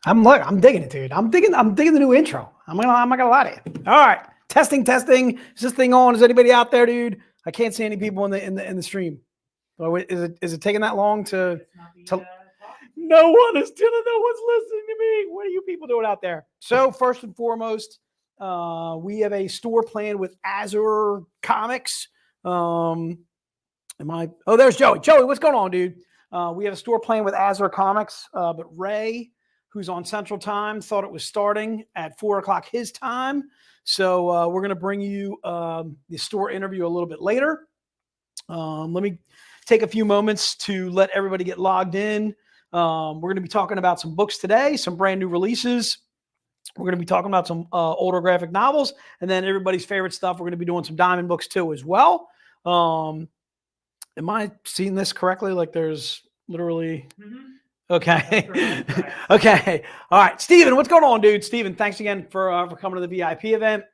I'm digging it, dude. I'm digging the new intro. I'm not gonna lie to you. All right. Testing. Is this thing on? Is anybody out there, dude? I can't see any people in the stream. So is it taking that long to no one is telling, no one's listening to me. What are you people doing out there? So first and foremost, we have a store plan with Azure Comics. Oh, there's Joey. Joey, what's going on, dude? We have a store plan with Azure Comics, but Ray, who's on Central Time, thought it was starting at 4 o'clock his time. So we're going to bring you the store interview a little bit later. Let me take a few moments to let everybody get logged in. We're going to be talking about some books today, some brand new releases. We're going to be talking about some older graphic novels, and then everybody's favorite stuff. We're going to be doing some diamond books too as well. Am I seeing this correctly? Like there's literally... Okay. Okay. All right. Steven, what's going on, dude? Steven, thanks again for coming to the VIP event.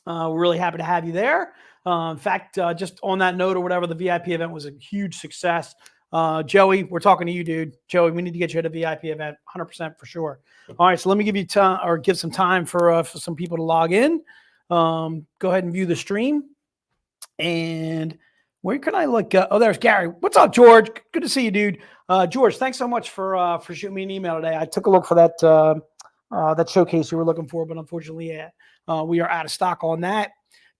We're really happy to have you there. In fact, just on that note or whatever, the VIP event was a huge success. Joey, we're talking to you, dude. Joey, we need to get you at a VIP event, 100% for sure. All right. So let me give you time or give some time for some people to log in. Go ahead and view the stream. And where can I look? Oh, there's Gary. What's up, George? Good to see you, dude. George, thanks so much for shooting me an email today. I took a look for that showcase you were looking for, but unfortunately, we are out of stock on that.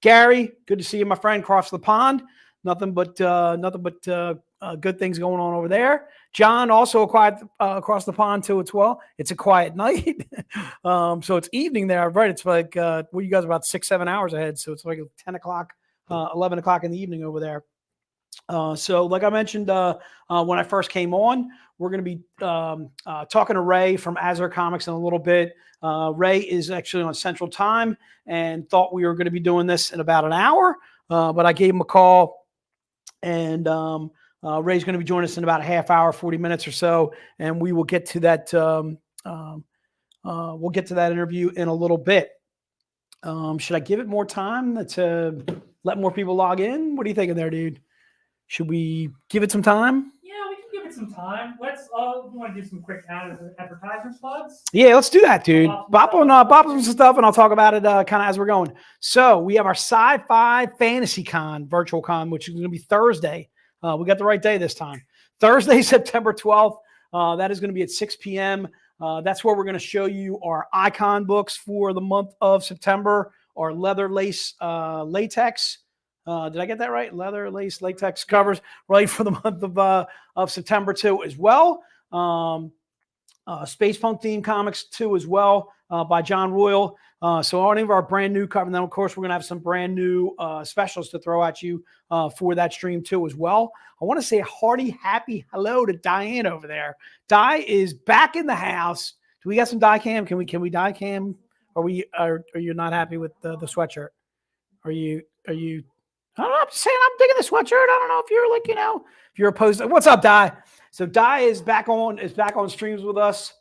Gary, good to see you, my friend, across the pond. Nothing but good things going on over there. John, also across the pond too as well. It's a quiet night, so it's evening there, right? It's like you guys are about 6-7 hours ahead, so it's like 10 o'clock. 11 o'clock in the evening over there. So like I mentioned, when I first came on, we're going to be talking to Ray from Azure Comics in a little bit. Ray is actually on Central Time and thought we were going to be doing this in about an hour, but I gave him a call, and Ray's going to be joining us in about a half hour, 40 minutes or so, and we will get to that. We'll get to that interview in a little bit. Should I give it more time to let more people log in? What are you thinking there, dude? Should we give it some time? Yeah, we can give it some time. Let's. You want to do some quick advertisement plugs? Yeah, let's do that, dude. Bop on some stuff, and I'll talk about it kind of as we're going. So we have our Sci-Fi Fantasy Con, virtual con, which is going to be Thursday. We got the right day this time. Thursday, September 12th. That is going to be at 6 p.m. That's where we're going to show you our icon books for the month of September, our leather lace latex. Did I get that right? Leather lace latex covers, right, for the month of September too as well. Space Punk theme comics too as well by John Royal. So any of our brand new cover. And then of course we're going to have some brand new specials to throw at you for that stream too as well. I want to say a hearty, happy hello to Diane over there. Di is back in the house. Do we got some die cam? Can we die cam? Are you not happy with the sweatshirt? Are you? I don't know. I'm just saying I'm digging the sweatshirt. I don't know if you're like, if you're opposed. What's up, Di? So Di is back on streams with us.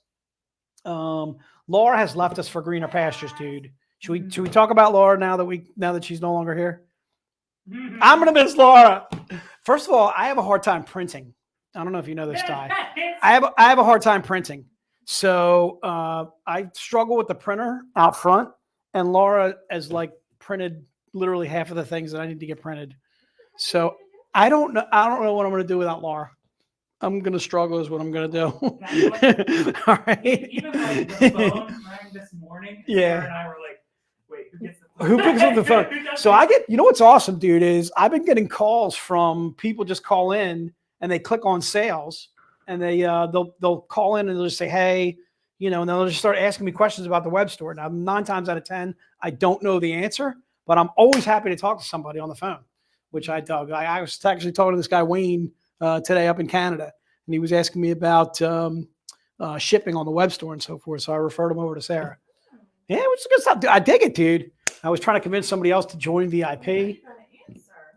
Laura has left us for greener pastures, dude. Should we talk about Laura now that she's no longer here? I'm gonna miss Laura. First of all, I have a hard time printing. I don't know if you know this, Di. I have a hard time printing. So I struggle with the printer out front, and Laura has like printed literally half of the things that I need to get printed. So I don't know what I'm going to do without Laura. I'm going to struggle is what I'm going to do. All right. Even like the phone rang this morning. Yeah. And I were like, wait, who gets the phone? Who picks up the phone? So I get, what's awesome, dude, is I've been getting calls from people just call in and they click on sales and they'll call in and they'll just say, hey, and they'll just start asking me questions about the web store. Now, 9 times out of 10, I don't know the answer. But I'm always happy to talk to somebody on the phone, which I dug. I was actually talking to this guy, Wayne, today up in Canada, and he was asking me about shipping on the web store and so forth. So I referred him over to Sarah. Yeah, which is good stuff. I dig it, dude. I was trying to convince somebody else to join VIP.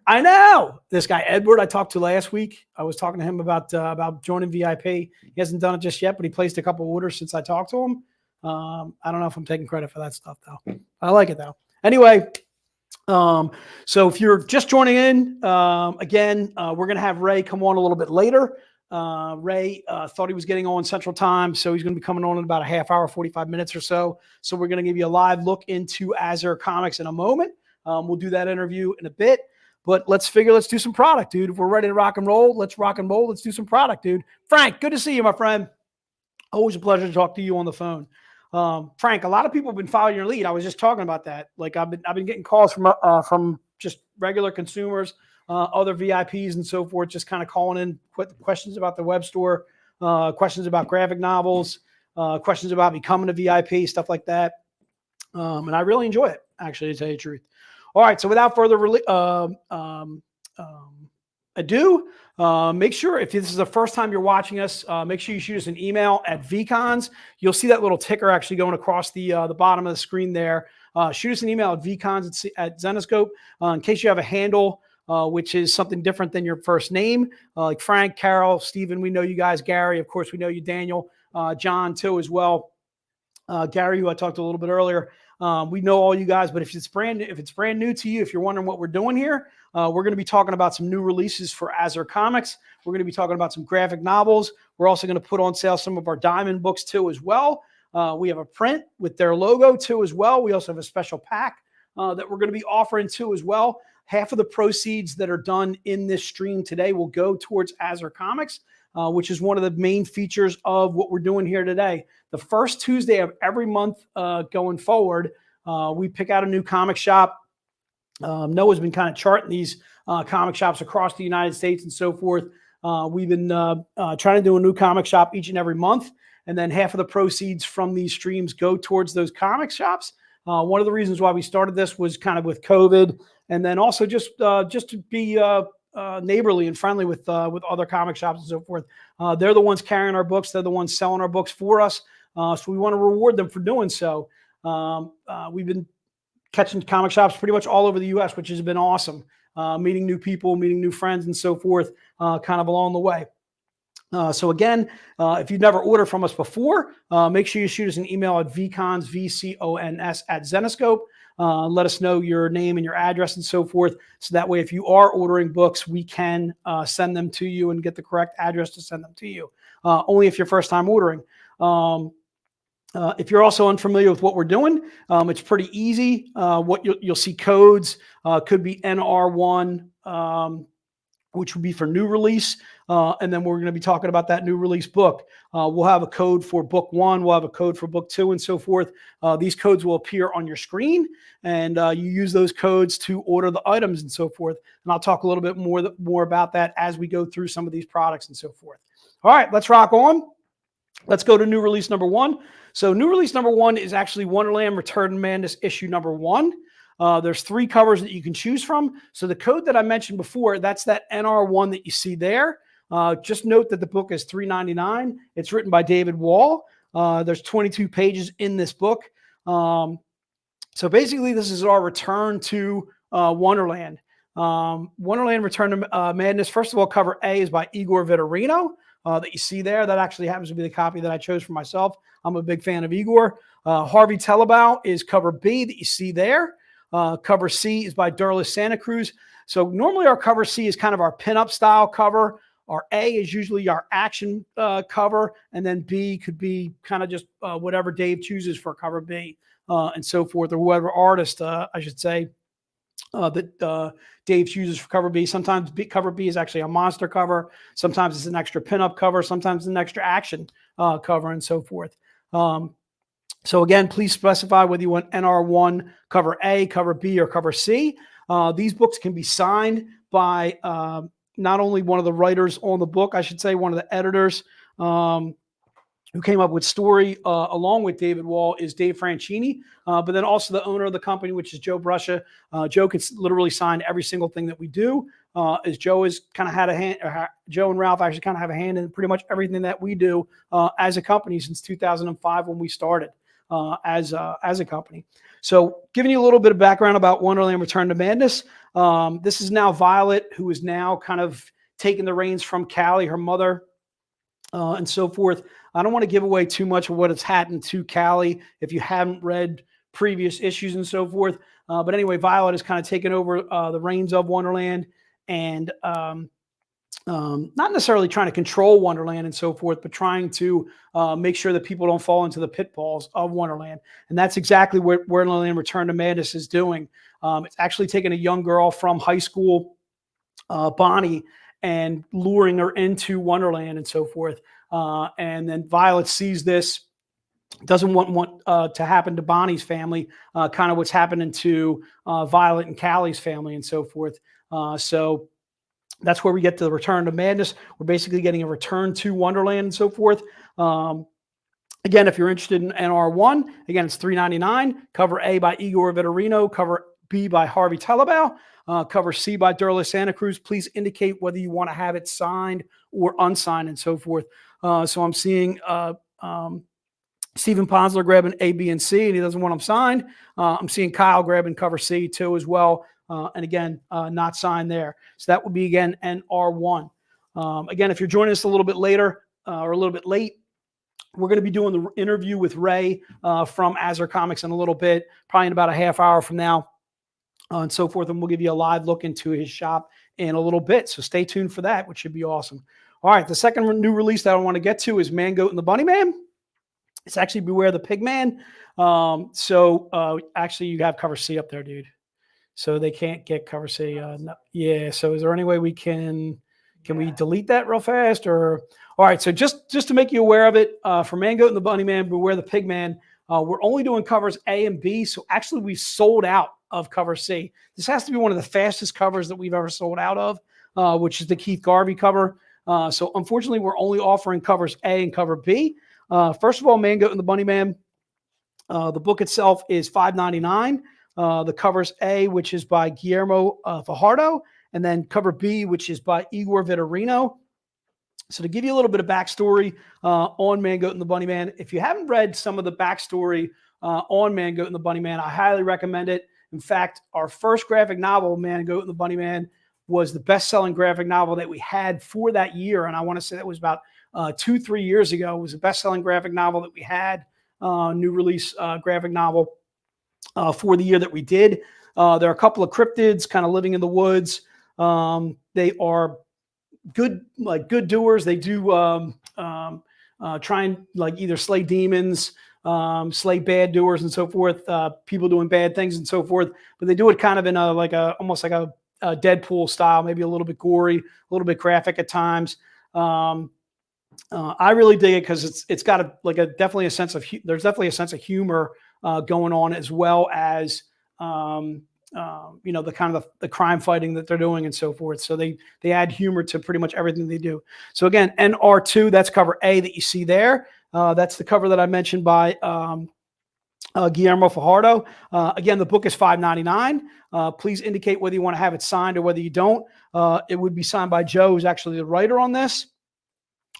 I know. This guy, Edward, I talked to last week. I was talking to him about joining VIP. He hasn't done it just yet, but he placed a couple of orders since I talked to him. I don't know if I'm taking credit for that stuff, though. I like it, though. Anyway. So if you're just joining in, again, we're going to have Ray come on a little bit later. Ray thought he was getting on Central Time, so he's going to be coming on in about a half hour, 45 minutes or so. So we're going to give you a live look into Azure Comics in a moment. We'll do that interview in a bit. But let's do some product, dude. If we're ready to rock and roll, let's rock and roll. Let's do some product, dude. Frank, good to see you, my friend. Always a pleasure to talk to you on the phone. Frank, a lot of people have been following your lead. I was just talking about that. Like I've been getting calls from just regular consumers, other VIPs and so forth, just kind of calling in questions about the web store, questions about graphic novels, questions about becoming a VIP, stuff like that. And I really enjoy it, actually, to tell you the truth. All right, so without further ado, make sure if this is the first time you're watching us, make sure you shoot us an email at vcons. You'll see that little ticker actually going across the bottom of the screen there. Shoot us an email at vcons at Zenescope in case you have a handle, which is something different than your first name, like Frank, Carol, Stephen. We know you guys. Gary, of course, we know you. Daniel, John too as well. Gary, who I talked to a little bit earlier. We know all you guys, but if it's brand new to you, if you're wondering what we're doing here, we're going to be talking about some new releases for Azure Comics. We're going to be talking about some graphic novels. We're also going to put on sale some of our Diamond books too as well. We have a print with their logo too as well. We also have a special pack that we're going to be offering too as well. Half of the proceeds that are done in this stream today will go towards Azure Comics, which is one of the main features of what we're doing here today. The first Tuesday of every month going forward, we pick out a new comic shop. Noah's been kind of charting these comic shops across the United States and so forth. We've been trying to do a new comic shop each and every month, and then half of the proceeds from these streams go towards those comic shops. One of the reasons why we started this was kind of with COVID, and then also just to be neighborly and friendly with other comic shops and so forth. They're the ones carrying our books. They're the ones selling our books for us. So we want to reward them for doing so. We've been catching comic shops pretty much all over the U.S., which has been awesome. Meeting new people, meeting new friends and so forth, kind of along the way. So again, if you've never ordered from us before, make sure you shoot us an email at vcons, VCONS at Zenescope. Let us know your name and your address and so forth. So that way, if you are ordering books, we can send them to you and get the correct address to send them to you. Only if you're first time ordering. If you're also unfamiliar with what we're doing, it's pretty easy. What you'll see codes could be NR1, which would be for new release. And then we're going to be talking about that new release book. We'll have a code for book 1. We'll have a code for book 2 and so forth. These codes will appear on your screen, and you use those codes to order the items and so forth. And I'll talk a little bit more about that as we go through some of these products and so forth. All right, let's rock on. Let's go to new release number 1. So new release number 1 is actually Wonderland Return to Madness issue number 1. There's 3 covers that you can choose from. So the code that I mentioned before, that's that NR1 that you see there. Just note that the book is $3.99. It's written by David Wall. There's 22 pages in this book. So basically, this is our return to Wonderland. Wonderland Return to Madness. First of all, cover A is by Igor Vitorino. That you see there. That actually happens to be the copy that I chose for myself. I'm a big fan of Igor. Harvey Telebow is cover B that you see there. Cover C is by Derlis Santa Cruz. So normally our cover C is kind of our pinup style cover. Our A is usually our action cover. And then B could be kind of just whatever Dave chooses for cover B and so forth, or whoever artist, I should say, that Dave chooses for cover B. Sometimes cover B is actually a monster cover. Sometimes it's an extra pinup cover. Sometimes it's an extra action cover and so forth. So again, please specify whether you want NR1 cover A, cover B, or cover C. These books can be signed by not only one of the writers on the book, I should say, one of the editors who came up with story along with David Wall is Dave Franchini, but then also the owner of the company, which is Joe Bruscia. Joe can literally sign every single thing that we do, as Joe has kind of had a hand, Joe and Ralph actually kind of have a hand in pretty much everything that we do as a company since 2005 when we started as a company. So giving you a little bit of background about Wonderland Return to Madness. This is now Violet, who is now kind of taking the reins from Callie, her mother, and so forth. I don't want to give away too much of what has happened to Callie if you haven't read previous issues and so forth. But anyway, Violet has kind of taken over the reins of Wonderland, and not necessarily trying to control Wonderland and so forth, but trying to make sure that people don't fall into the pitfalls of Wonderland. And that's exactly what Wonderland Return to Madness is doing. It's actually taking a young girl from high school, Bonnie, and luring her into Wonderland and so forth. And then Violet sees this, doesn't want to happen to Bonnie's family, kind of what's happening to Violet and Callie's family and so forth. So that's where we get to the Return to Madness. We're basically getting a return to Wonderland and so forth. Again, if you're interested in NR1, again, it's $3.99. Cover A by Igor Vitorino. Cover B by Harvey Telebau. Cover C by Durla Santa Cruz. Please indicate whether you want to have it signed or unsigned and so forth. So I'm seeing Stephen Ponsler grabbing A, B, and C, and he doesn't want them signed. I'm seeing Kyle grabbing cover C too as well. And again, not signed there. So that would be, again, NR1. Again, if you're joining us a little bit later or a little bit late, we're going to be doing the interview with Ray from Azure Comics in a little bit, probably in about a half hour from now and so forth. And we'll give you a live look into his shop in a little bit. So stay tuned for that, which should be awesome. All right, the second new release that I want to get to is Man, Goat, and the Bunny Man. It's actually Beware the Pig Man. Actually, you have cover C up there, dude. So they can't get cover C. No. Yeah. So is there any way we can we delete that real fast? Or all right. So just to make you aware of it, for Man, Goat, and the Bunny Man, Beware the Pig Man, we're only doing covers A and B. So actually, we've sold out of cover C. This has to be one of the fastest covers that we've ever sold out of, which is the Keith Garvey cover. So unfortunately, we're only offering covers A and cover B. First of all, Man, Goat, and the Bunny Man. The book itself is $5.99. The covers A, which is by Guillermo Fajardo, and then cover B, which is by Igor Vitorino. So to give you a little bit of backstory on Man, Goat, and the Bunny Man, if you haven't read some of the backstory on Man, Goat, and the Bunny Man, I highly recommend it. In fact, our first graphic novel, Man, Goat, and the Bunny Man, was the best-selling graphic novel that we had for that year, and I want to say that was about 2-3 years ago. It was the best-selling graphic novel that we had, new release graphic novel for the year that we did. There are a couple of cryptids kind of living in the woods. They are good doers. They do try and either slay demons, slay bad doers and so forth, people doing bad things and so forth. But they do it kind of in almost like a Deadpool style, maybe a little bit gory, a little bit graphic at times. I really dig it because it's got definitely a sense of there's definitely a sense of humor going on, as well as the kind of the crime fighting that they're doing and so forth. So they add humor to pretty much everything they do. So again, NR2, that's cover A that you see there. That's the cover that I mentioned by Guillermo Fajardo. Again, the book is $5.99. Please indicate whether you want to have it signed or whether you don't. It would be signed by Joe, who's actually the writer on this.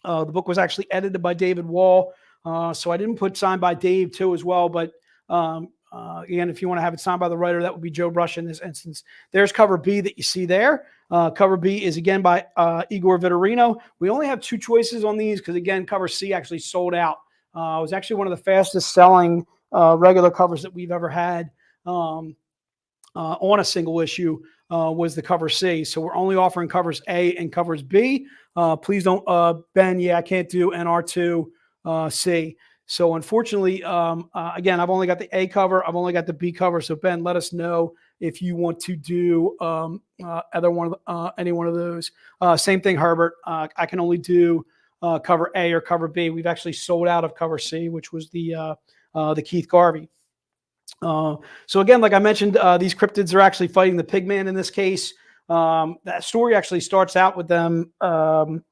The book was actually edited by David Wall. So I didn't put signed by Dave too as well. But again, if you want to have it signed by the writer, that would be Joe Brush in this instance. There's cover B that you see there. Cover B is again by Igor Vitorino. We only have 2 choices on these because, again, cover C actually sold out. It was actually one of the fastest selling regular covers that we've ever had on a single issue, was the cover C. So we're only offering covers A and covers B. Please don't, Ben, I can't do NR2 C. So unfortunately, again, I've only got the A cover. I've only got the B cover. So Ben, let us know if you want to do any one of those. Same thing, Herbert. I can only do cover A or cover B. We've actually sold out of cover C, which was the Keith Garvey. So again, like I mentioned, these cryptids are actually fighting the Pigman in this case. That story actually starts out with them kind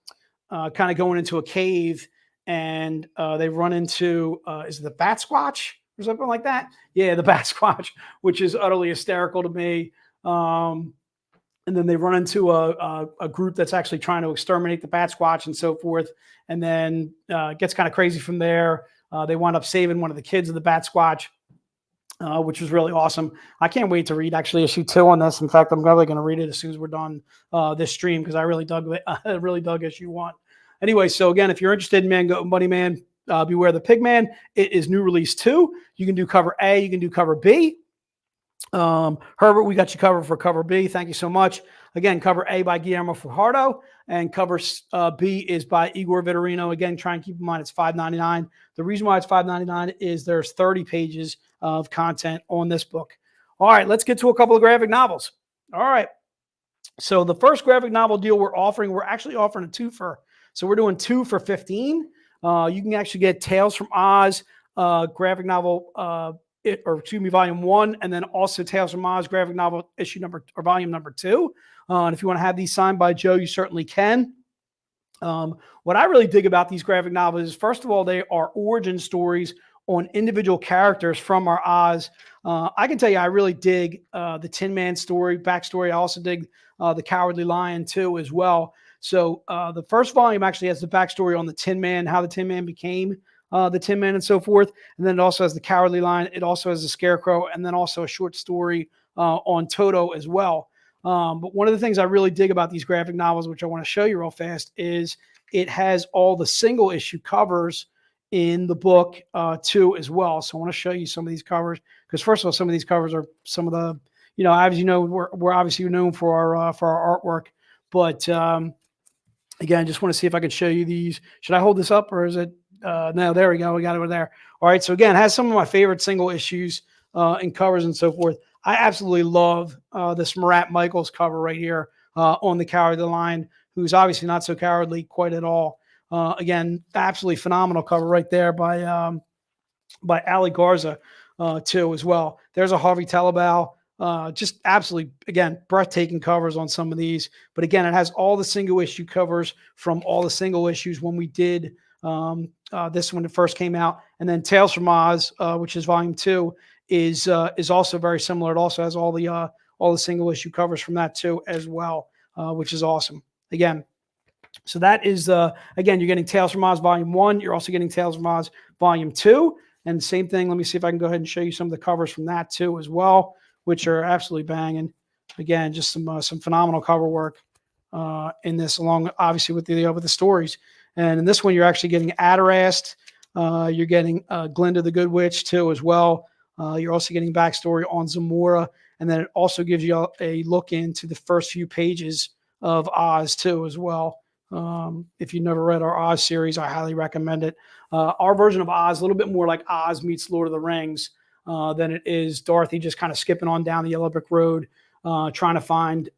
of going into a cave, and they run into, is it the Bat Squatch or something like that? Yeah, the Bat Squatch, which is utterly hysterical to me. And then they run into a group that's actually trying to exterminate the Bat Squatch and so forth. And then it gets kind of crazy from there. They wind up saving one of the kids of the Bat Squatch, which was really awesome. I can't wait to read actually issue 2 on this. In fact, I'm probably going to read it as soon as we're done this stream, because I really dug issue 1. Anyway, so again, if you're interested in Man, Goat, and Bunny Man, Beware the Pigman, it is new release 2. You can do cover A, you can do cover B. Herbert, we got you covered for cover B. Thank you so much. Again, cover A by Guillermo Fajardo. and cover B is by Igor Vitorino. Again, try and keep in mind it's $5.99. The reason why it's $5.99 is there's 30 pages of content on this book. All right, let's get to a couple of graphic novels. All right. So the first graphic novel deal we're actually offering a twofer. So we're doing 2 for $15. You can actually get Tales from Oz graphic novel, volume 1, and then also Tales from Oz graphic novel volume number 2. And if you want to have these signed by Joe, you certainly can. What I really dig about these graphic novels is, first of all, they are origin stories on individual characters from our Oz. I can tell you, I really dig the Tin Man story, backstory. I also dig the Cowardly Lion too, as well. So the first volume actually has the backstory on the Tin Man, how the Tin Man became the Tin Man and so forth. And then it also has the Cowardly Lion. It also has the Scarecrow, and then also a short story on Toto as well. But one of the things I really dig about these graphic novels, which I want to show you real fast, is it has all the single issue covers in the book too as well. So I want to show you some of these covers, because first of all, some of these covers are some of the, as you know, we're obviously known for our artwork, but again, I just want to see if I can show you these. Should I hold this up, or is it? No, there we go. We got it over there. All right. So again, it has some of my favorite single issues and covers and so forth. I absolutely love this Marat Michaels cover right here on the Cowardly Lion, who's obviously not so cowardly quite at all. Again, absolutely phenomenal cover right there by Ali Garza too as well. There's a Harvey Telebal. Just absolutely, again, breathtaking covers on some of these. But again, it has all the single issue covers from all the single issues when we did this when it first came out. And then Tales from Oz, which is volume 2, is also very similar. It also has all the single issue covers from that too as well, which is awesome. Again, so that is again, you're getting Tales from Oz volume 1. You're also getting Tales from Oz volume 2, and same thing. Let me see if I can go ahead and show you some of the covers from that too as well, which are absolutely banging. Again, just some phenomenal cover work in this, along obviously with the stories. And in this one, you're actually getting Adarast. You're getting Glinda the Good Witch too as well. You're also getting backstory on Zamora, and then it also gives you a look into the first few pages of Oz too as well. If you've never read our Oz series, I highly recommend it. Our version of Oz, a little bit more like Oz meets Lord of the Rings than it is Dorothy just kind of skipping on down the yellow brick road, trying to find,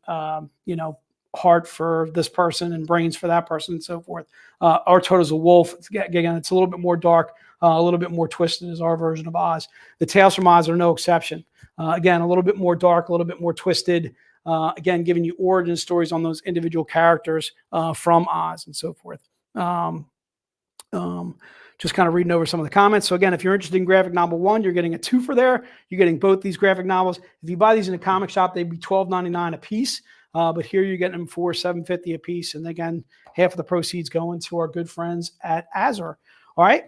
heart for this person and brains for that person and so forth. Our Toto's a wolf. Again, it's a little bit more dark, a little bit more twisted as our version of Oz. The Tales from Oz are no exception. Again, a little bit more dark, a little bit more twisted. Again, giving you origin stories on those individual characters from Oz and so forth. Just kind of reading over some of the comments. So again, if you're interested in graphic novel 1, you're getting a 2 for there. You're getting both these graphic novels. If you buy these in a comic shop, they'd be $12.99 a piece. But here you're getting them for $7.50 a piece. And again, half of the proceeds going to our good friends at Azure. All right.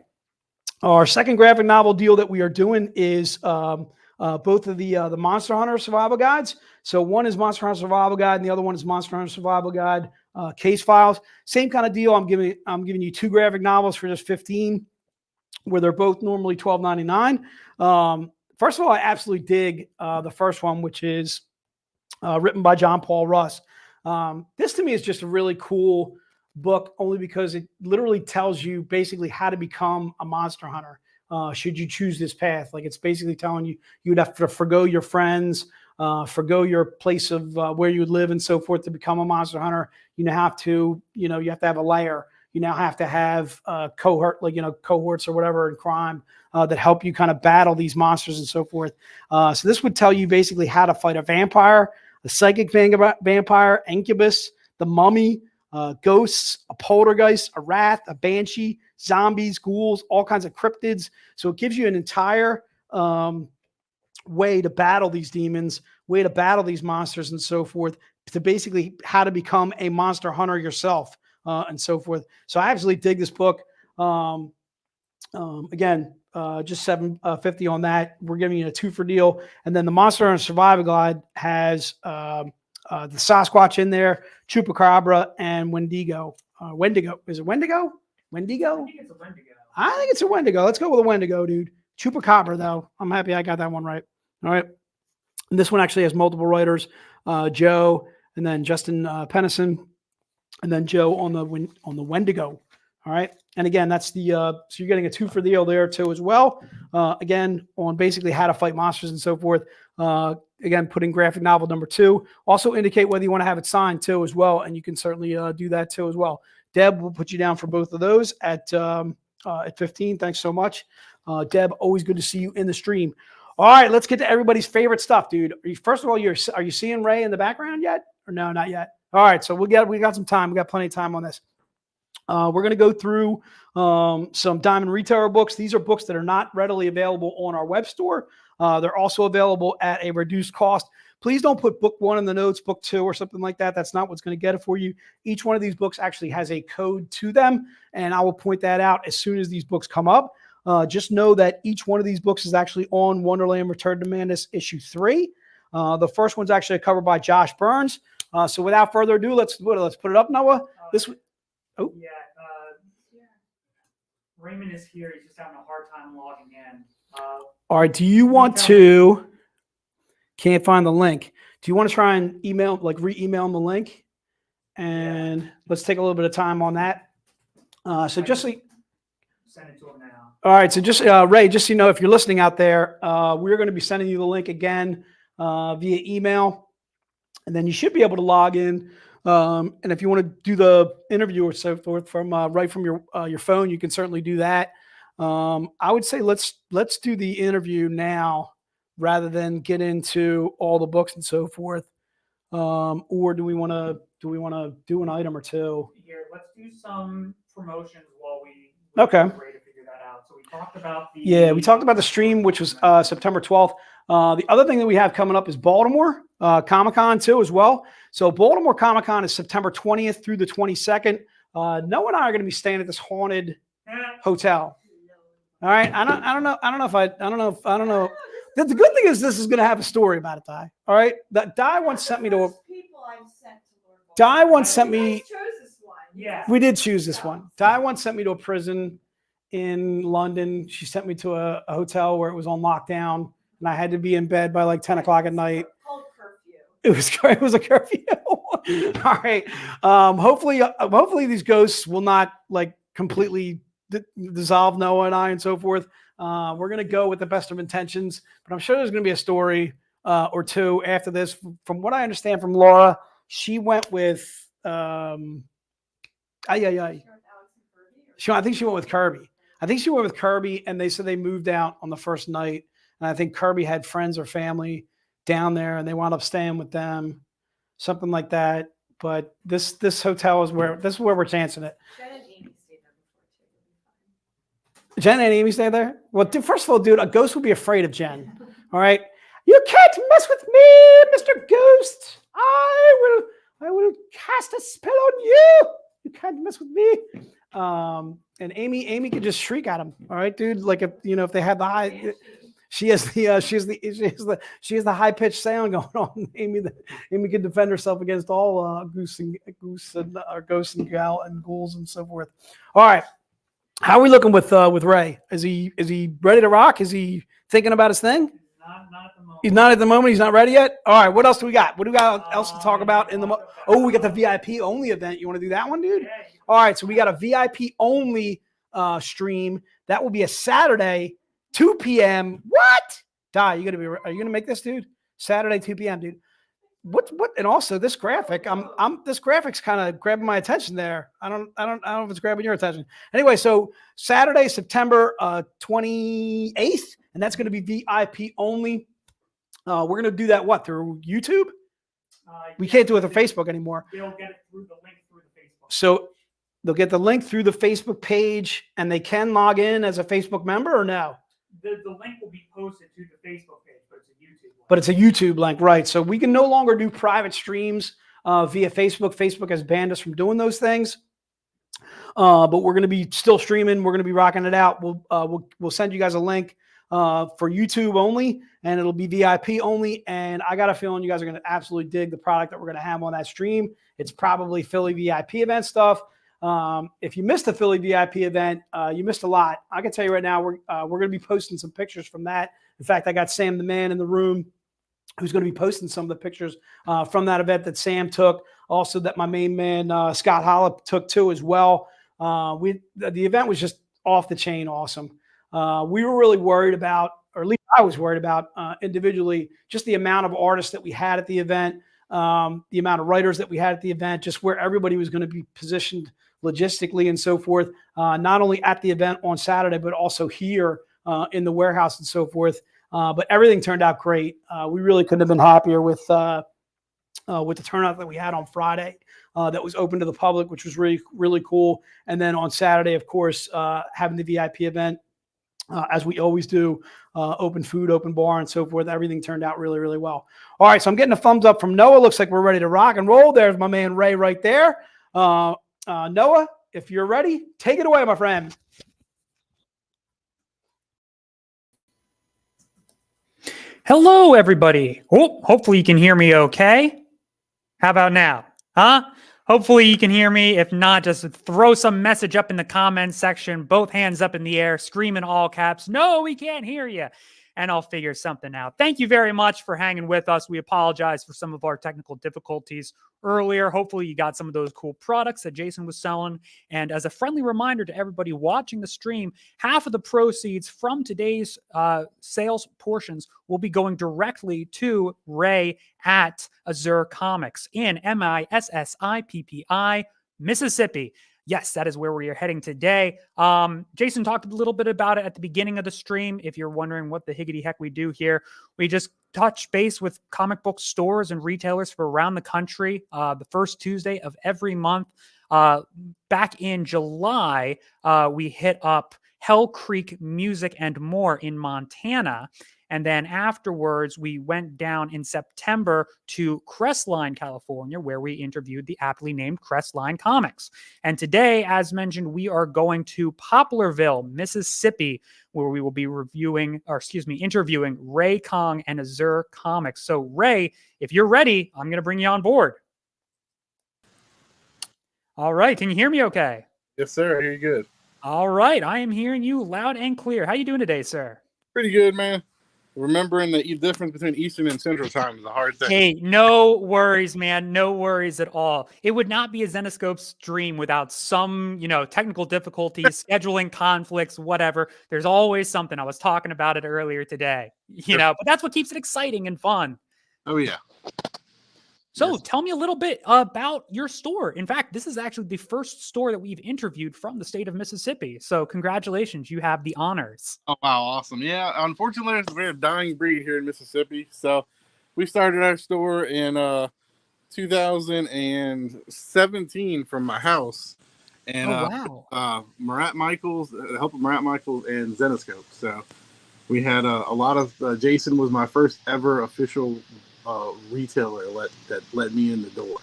Our second graphic novel deal that we are doing is both of the Monster Hunter Survival Guides. So one is Monster Hunter Survival Guide, and the other one is Monster Hunter Survival Guide Case Files. Same kind of deal. I'm giving you 2 graphic novels for just $15, where they're both normally $12.99. First of all, I absolutely dig the first one, which is written by John Paul Russ. This to me is just a really cool book, only because it literally tells you basically how to become a monster hunter. Should you choose this path? Like, it's basically telling you you'd have to forgo your friends, forgo your place of where you would live and so forth to become a monster hunter. You have to have a lair. You now have to have cohorts or whatever in crime that help you kind of battle these monsters and so forth. So this would tell you basically how to fight a vampire, a psychic vampire, incubus, the mummy, ghosts, a poltergeist, a wrath, a banshee, zombies, ghouls, all kinds of cryptids. So it gives you an entire way to battle these demons, way to battle these monsters and so forth, to basically how to become a monster hunter yourself and so forth. So I absolutely dig this book. Again, just $7.50 on that. We're giving you a 2 for deal. And then the Monster Hunter Survival Guide has the Sasquatch in there, Chupacabra, and Wendigo. Wendigo. Is it Wendigo? Wendigo? I think it's a Wendigo. I think it's a Wendigo. Let's go with a Wendigo, dude. Chupacabra, though. I'm happy I got that one right. All right. And this one actually has multiple writers, Joe, and then Justin Pennison. and then Joe on the Wendigo. All right. And again, that's the so you're getting a 2 for the deal there too as well. Again, on basically how to fight monsters and so forth. Again, put in graphic novel number 2. Also indicate whether you want to have it signed too as well, and you can certainly do that too as well. Deb will put you down for both of those at 15. Thanks so much, Deb. Always good to see you in the stream. All right, let's get to everybody's favorite stuff, dude. First of all, are you seeing Ray in the background yet, or no, not yet? All right, so we got some time. We got plenty of time on this. We're going to go through some Diamond Retailer books. These are books that are not readily available on our web store. They're also available at a reduced cost. Please don't put book 1 in the notes, book 2 or something like that. That's not what's going to get it for you. Each one of these books actually has a code to them, and I will point that out as soon as these books come up. Just know that each one of these books is actually on Wonderland Return to Madness issue 3. The first one's actually a cover by Josh Burns. So without further ado, let's put it up, Noah. Oh. Yeah, Raymond is here. He's just having a hard time logging in. All right. Do you want to? Can't find the link. Do you want to try and re-email him the link? And let's take a little bit of time on that. So just send it to him now. All right. So just Ray, just so you know, if you're listening out there, we're going to be sending you the link again via email, and then you should be able to log in. And if you want to do the interview or so forth from right from your phone, you can certainly do that. I would say let's do the interview now rather than get into all the books and so forth. Or do we want to do an item or two? Here, let's do some promotions while we okay. Ray to figure that out. So we talked about the stream, which was September 12th. The other thing that we have coming up is Baltimore Comic-Con too as well. So Baltimore Comic-Con is September 20th through the 22nd. Noah and I are going to be staying at this haunted hotel. All right. I don't know. The good thing is this is going to have a story about it, Di. All right. That Di once sent me to a. Di once sent me. Yeah. We did choose this one. Di once sent me to a prison in London. She sent me to a hotel where it was on lockdown, and I had to be in bed by like 10 o'clock at night. It was a curfew. All right. Hopefully these ghosts will not like completely dissolve Noah and I and so forth. We're going to go with the best of intentions, but I'm sure there's going to be a story or two after this. From what I understand from Laura, she went with I think she went with Kirby. And they said they moved out on the first night. And I think Kirby had friends or family down there, and they wound up staying with them, something like that. But this hotel is where we're chancing it. Jen and Amy stay there. Well, first of all, dude, a ghost would be afraid of Jen. All right, you can't mess with me, Mr. Ghost. I will cast a spell on you. You can't mess with me. And Amy could just shriek at him. All right, dude. Like if they had the high. She has the high pitched sound going on. Amy can defend herself against all ghosts and ghouls and so forth. All right, how are we looking with Ray? Is he ready to rock? Is he thinking about his thing? Not at the moment. He's not at the moment. He's not ready yet. All right, what else do we got? What do we got else to talk about in the? We got the VIP only event. You want to do that one, dude? Yeah. All right, so we got a VIP only stream that will be a Saturday. 2 p.m. What? Di, are you gonna make this, dude? Saturday, 2 p.m., dude. What? And also this graphic, this graphic's kind of grabbing my attention there. I don't know if it's grabbing your attention. Anyway, so Saturday, September 28th, and that's gonna be VIP only. We're gonna do that through YouTube? We can't do it through Facebook anymore. They'll get it through the link through the Facebook. So they'll get the link through the Facebook page, and they can log in as a Facebook member or no? The link will be posted to the Facebook page, but it's a YouTube link. But it's a YouTube link, right? So we can no longer do private streams via Facebook. Facebook has banned us from doing those things. But we're going to be still streaming. We're going to be rocking it out. We'll send you guys a link for YouTube only, and it'll be VIP only. And I got a feeling you guys are going to absolutely dig the product that we're going to have on that stream. It's probably Philly VIP event stuff. If you missed the Philly VIP event, you missed a lot. I can tell you right now, we're going to be posting some pictures from that. In fact, I got Sam the Man in the room who's going to be posting some of the pictures from that event that Sam took. also that my main man Scott Hollop took to as well. The event was just off the chain awesome. We were really worried about, or at least I was worried about individually, just the amount of artists that we had at the event, the amount of writers that we had at the event, just where everybody was going to be positioned logistically and so forth, not only at the event on Saturday, but also here in the warehouse and so forth. But everything turned out great. We really couldn't have been happier with the turnout that we had on Friday. That was open to the public, which was really, really cool. And then on Saturday, of course, having the VIP event, as we always do, open food, open bar, and so forth. Everything turned out really, really well. All right, so I'm getting a thumbs up from Noah. Looks like we're ready to rock and roll. There's my man Ray right there. Noah, if you're ready, take it away, my friend. Hello, everybody. Oh, hopefully you can hear me okay. How about now? Huh? Hopefully you can hear me. If not, just throw some message up in the comments section, both hands up in the air, scream in all caps, "No, we can't hear you." And I'll figure something out. Thank you very much for hanging with us. We apologize for some of our technical difficulties earlier. Hopefully you got some of those cool products that Jason was selling. And as a friendly reminder to everybody watching the stream, half of the proceeds from today's sales portions will be going directly to Ray at Azure Comics in Mississippi, Mississippi. Yes, that is where we are heading today. Jason talked a little bit about it at the beginning of the stream. If you're wondering what the higgity heck we do here, we just touch base with comic book stores and retailers for around the country the first Tuesday of every month. Back in July, we hit up Hell Creek Music and More in Montana. And then afterwards, we went down in September to Crestline, California, where we interviewed the aptly named Crestline Comics. And today, as mentioned, we are going to Poplarville, Mississippi, where we will be interviewing Ray Kong and Azure Comics. So Ray, if you're ready, I'm going to bring you on board. All right. Can you hear me okay? Yes, sir. I hear you good. All right. I am hearing you loud and clear. How you doing today, sir? Pretty good, man. Remembering the difference between Eastern and Central Time is a hard thing. Hey, no worries, man. No worries at all. It would not be a Zenescope stream without some, technical difficulties, scheduling conflicts, whatever. There's always something. I was talking about it earlier today, but that's what keeps it exciting and fun. Oh, yeah. So Tell me a little bit about your store. In fact, this is actually the first store that we've interviewed from the state of Mississippi. So congratulations, you have the honors. Oh, wow. Awesome. Yeah. Unfortunately, we're a dying breed here in Mississippi. So we started our store in 2017 from my house. And Marat Michaels, the help of Marat Michaels and Zenescope. So we had a lot of, Jason was my first ever official retailer that let me in the door.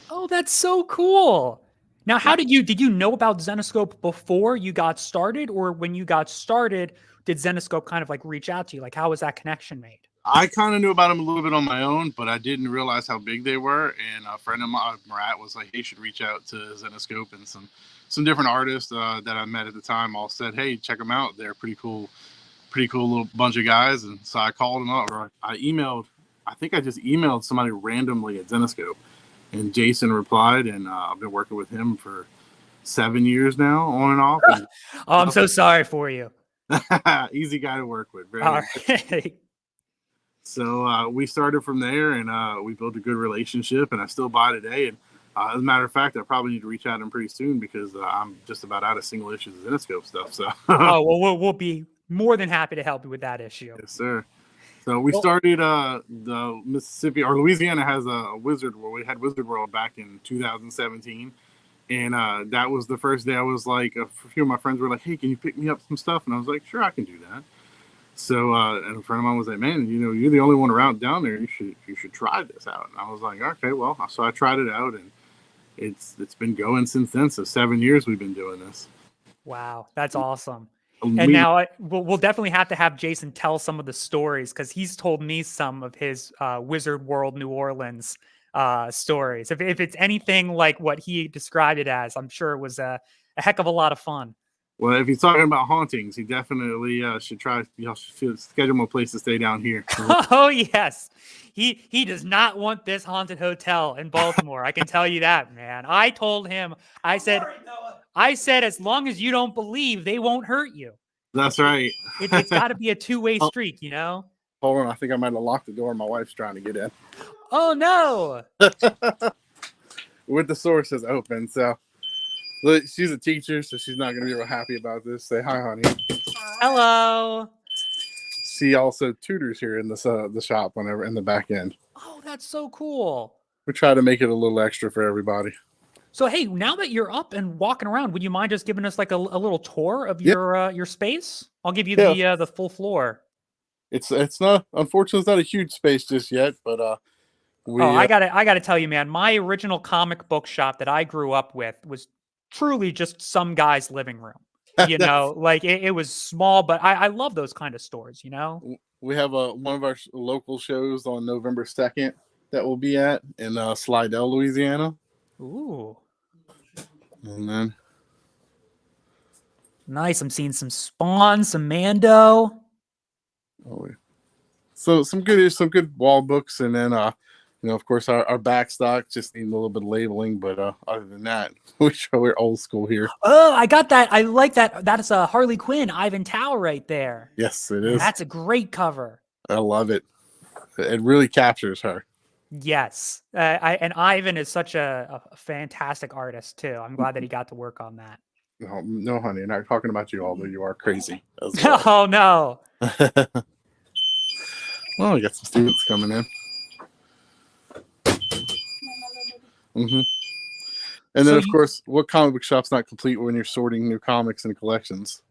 Oh, that's so cool. Now, how did you know about Zenescope before you got started, or when you got started, did Zenescope kind of like reach out to you? Like, how was that connection made? I kind of knew about them a little bit on my own, but I didn't realize how big they were. And a friend of mine, Marat, was like, "Hey, you should reach out to Zenescope." And some different artists that I met at the time all said, "Hey, check them out. They're pretty cool little bunch of guys." And so I called them up, or I think I just emailed somebody randomly at Zenescope, and Jason replied, and I've been working with him for 7 years now, on and off. And, I'm so sorry for you. Easy guy to work with. Very all right. So we started from there, and we built a good relationship, and I still buy today. And as a matter of fact, I probably need to reach out to him pretty soon because I'm just about out of single issues of Zenescope stuff. So we'll be more than happy to help you with that issue. Yes, sir. So we started the Mississippi, or Louisiana has a Wizard World. We had Wizard World back in 2017. And that was the first day I was like, a few of my friends were like, "Hey, can you pick me up some stuff?" And I was like, "Sure, I can do that." So and a friend of mine was like, "Man, you're the only one around down there. You should try this out." And I was like, "Okay, well." So I tried it out, and it's been going since then. So 7 years we've been doing this. Wow, that's awesome. And now we'll definitely have to have Jason tell some of the stories, because he's told me some of his Wizard World New Orleans stories. If it's anything like what he described it as, I'm sure it was a heck of a lot of fun. Well, if he's talking about hauntings, he definitely should try. Y'all should schedule him a place to stay down here. Oh yes, he does not want this haunted hotel in Baltimore. I can tell you that, man. I told him. I said, as long as you don't believe, they won't hurt you. That's right. It's got to be a two-way street, you know. Hold on, I think I might have locked the door. My wife's trying to get in. Oh no! With the sources open, so look, she's a teacher, so she's not going to be real happy about this. Say hi, honey. Hello. She also tutors here in the shop whenever in the back end. Oh, that's so cool. We try to make it a little extra for everybody. So hey, now that you're up and walking around, would you mind just giving us like a little tour of your space? I'll give you the full floor. It's not, unfortunately, it's not a huge space just yet, but I gotta tell you, man, my original comic book shop that I grew up with was truly just some guy's living room. You know, like it was small, but I love those kind of stores, you know. We have one of our local shows on November 2nd that we'll be at in Slidell, Louisiana. Ooh. And then nice. I'm seeing some Spawn, some Mando. So some good wall books, and then of course our back stock just need a little bit of labeling, but other than that, we're old school here. Oh, I got that. I like that. That's a Harley Quinn, Ivan Tao right there. Yes, it is. That's a great cover. I love it. It really captures her. Yes, and Ivan is such a fantastic artist too. I'm glad that he got to work on that. No, honey, I'm not talking about you, although you are crazy. As well. Oh no. Well, we got some students coming in. Mm-hmm. And then, of course, what comic book shop's not complete when you're sorting new comics and collections?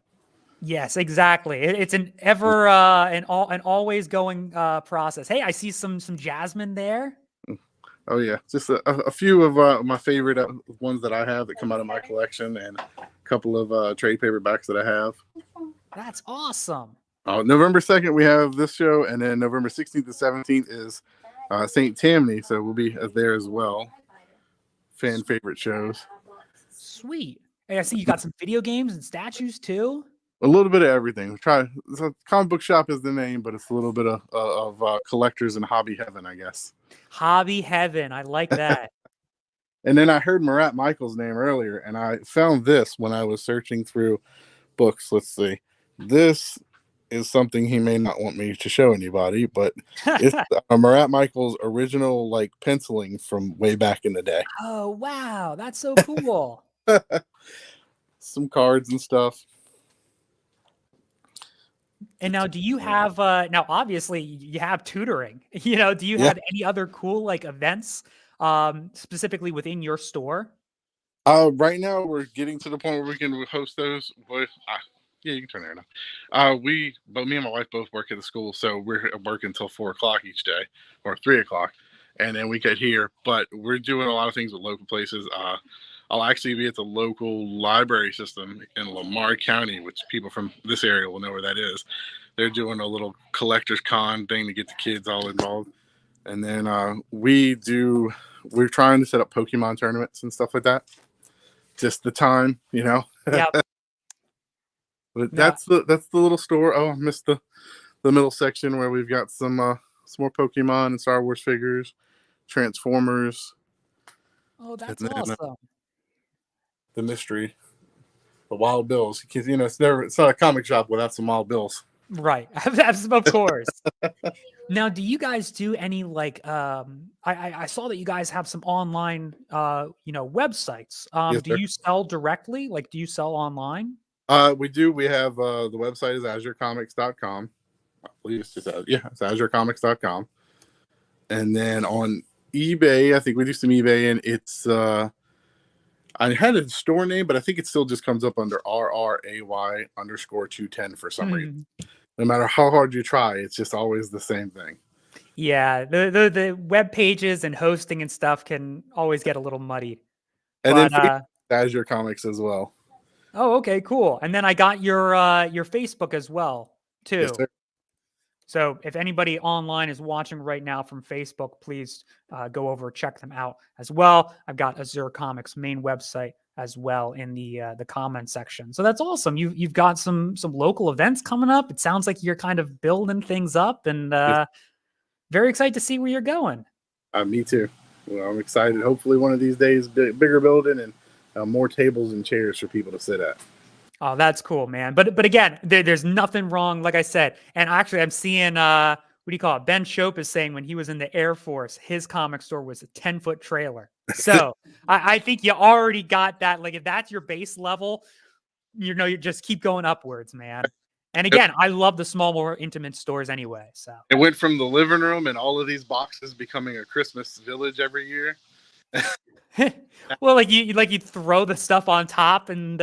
Yes, exactly. It's an ever an always going process. Hey, I see some Jasmine there. Oh yeah, just a few of my favorite ones that I have that come out of my collection, and a couple of trade paperbacks that I have. That's awesome. November 2nd we have this show, and then November 16th to 17th is St. Tammany, so we'll be there as well. Fan favorite shows. Sweet. Hey, I see you got some video games and statues too. A little bit of everything. We try. So comic book shop is the name, but it's a little bit of collectors and hobby heaven, I guess. Hobby heaven. I like that. And then I heard Marat Michael's name earlier, and I found this when I was searching through books. Let's see. This is something he may not want me to show anybody, but it's Marat Michael's original like penciling from way back in the day. Oh wow, that's so cool. Some cards and stuff. And now, do you have now? Obviously, you have tutoring. You know, do you have any other cool like events, specifically within your store? Right now we're getting to the point where we can host those. With yeah, you can turn it on. But me and my wife both work at the school, so we're working until 4:00 each day, or 3:00, and then we get here. But we're doing a lot of things with local places. I'll actually be at the local library system in Lamar County, which people from this area will know where that is. They're doing a little collector's con thing to get the kids all involved. And then we're trying to set up Pokemon tournaments and stuff like that. Just the time, you know. Yeah. But that's the little store. Oh, I missed the middle section where we've got some more Pokemon and Star Wars figures, Transformers. Oh, that's awesome. The mystery, the Wild Bills. You know, it's not a comic shop without some Wild Bills. Right, of course. Now, do you guys do any like? I saw that you guys have some online, websites. Yes, do you sell directly? Like, do you sell online? We do. We have the website is azurecomics.com. I believe it's just it's azurecomics.com. And then on eBay, I think we do some eBay, and it's I had a store name, but I think it still just comes up under RRAY_210 for some reason. No matter how hard you try, it's just always the same thing. Yeah, the web pages and hosting and stuff can always get a little muddy. And then Azure Comics as well. Oh, okay, cool. And then I got your Facebook as well too. Yes, sir. So if anybody online is watching right now from Facebook, please go over, check them out as well. I've got Azure Comics main website as well in the comment section. So that's awesome. You've got some local events coming up. It sounds like you're kind of building things up, and very excited to see where you're going. Me too. Well, I'm excited. Hopefully one of these days, bigger building and more tables and chairs for people to sit at. Oh, that's cool, man. But again, there's nothing wrong, like I said. And actually, I'm seeing what do you call it? Ben Shope is saying when he was in the Air Force, his comic store was a 10-foot trailer. So I think you already got that. Like if that's your base level, you just keep going upwards, man. And again, I love the small, more intimate stores anyway. So it went from the living room and all of these boxes becoming a Christmas village every year. Well, like you throw the stuff on top and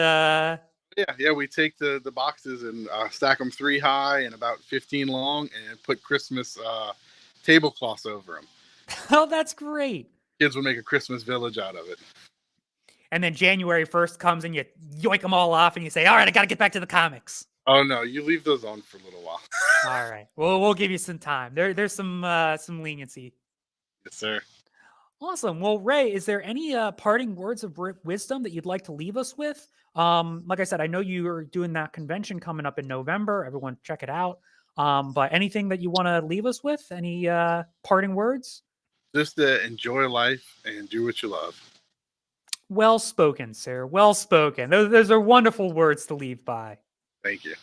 yeah, we take the boxes and stack them 3 high and about 15 long and put Christmas tablecloths over them. Oh, that's great. Kids would make a Christmas village out of it. And then January 1st comes and you yoink them all off and you say, all right, I got to get back to the comics. Oh no, you leave those on for a little while. All right. Well, we'll give you some time. There's some leniency. Yes, sir. Awesome. Well, Ray, is there any parting words of wisdom that you'd like to leave us with? Like I said, I know you are doing that convention coming up in November. Everyone check it out. But anything that you want to leave us with? Any parting words? Just to enjoy life and do what you love. Well spoken, sir. Well spoken. Those are wonderful words to leave by. Thank you.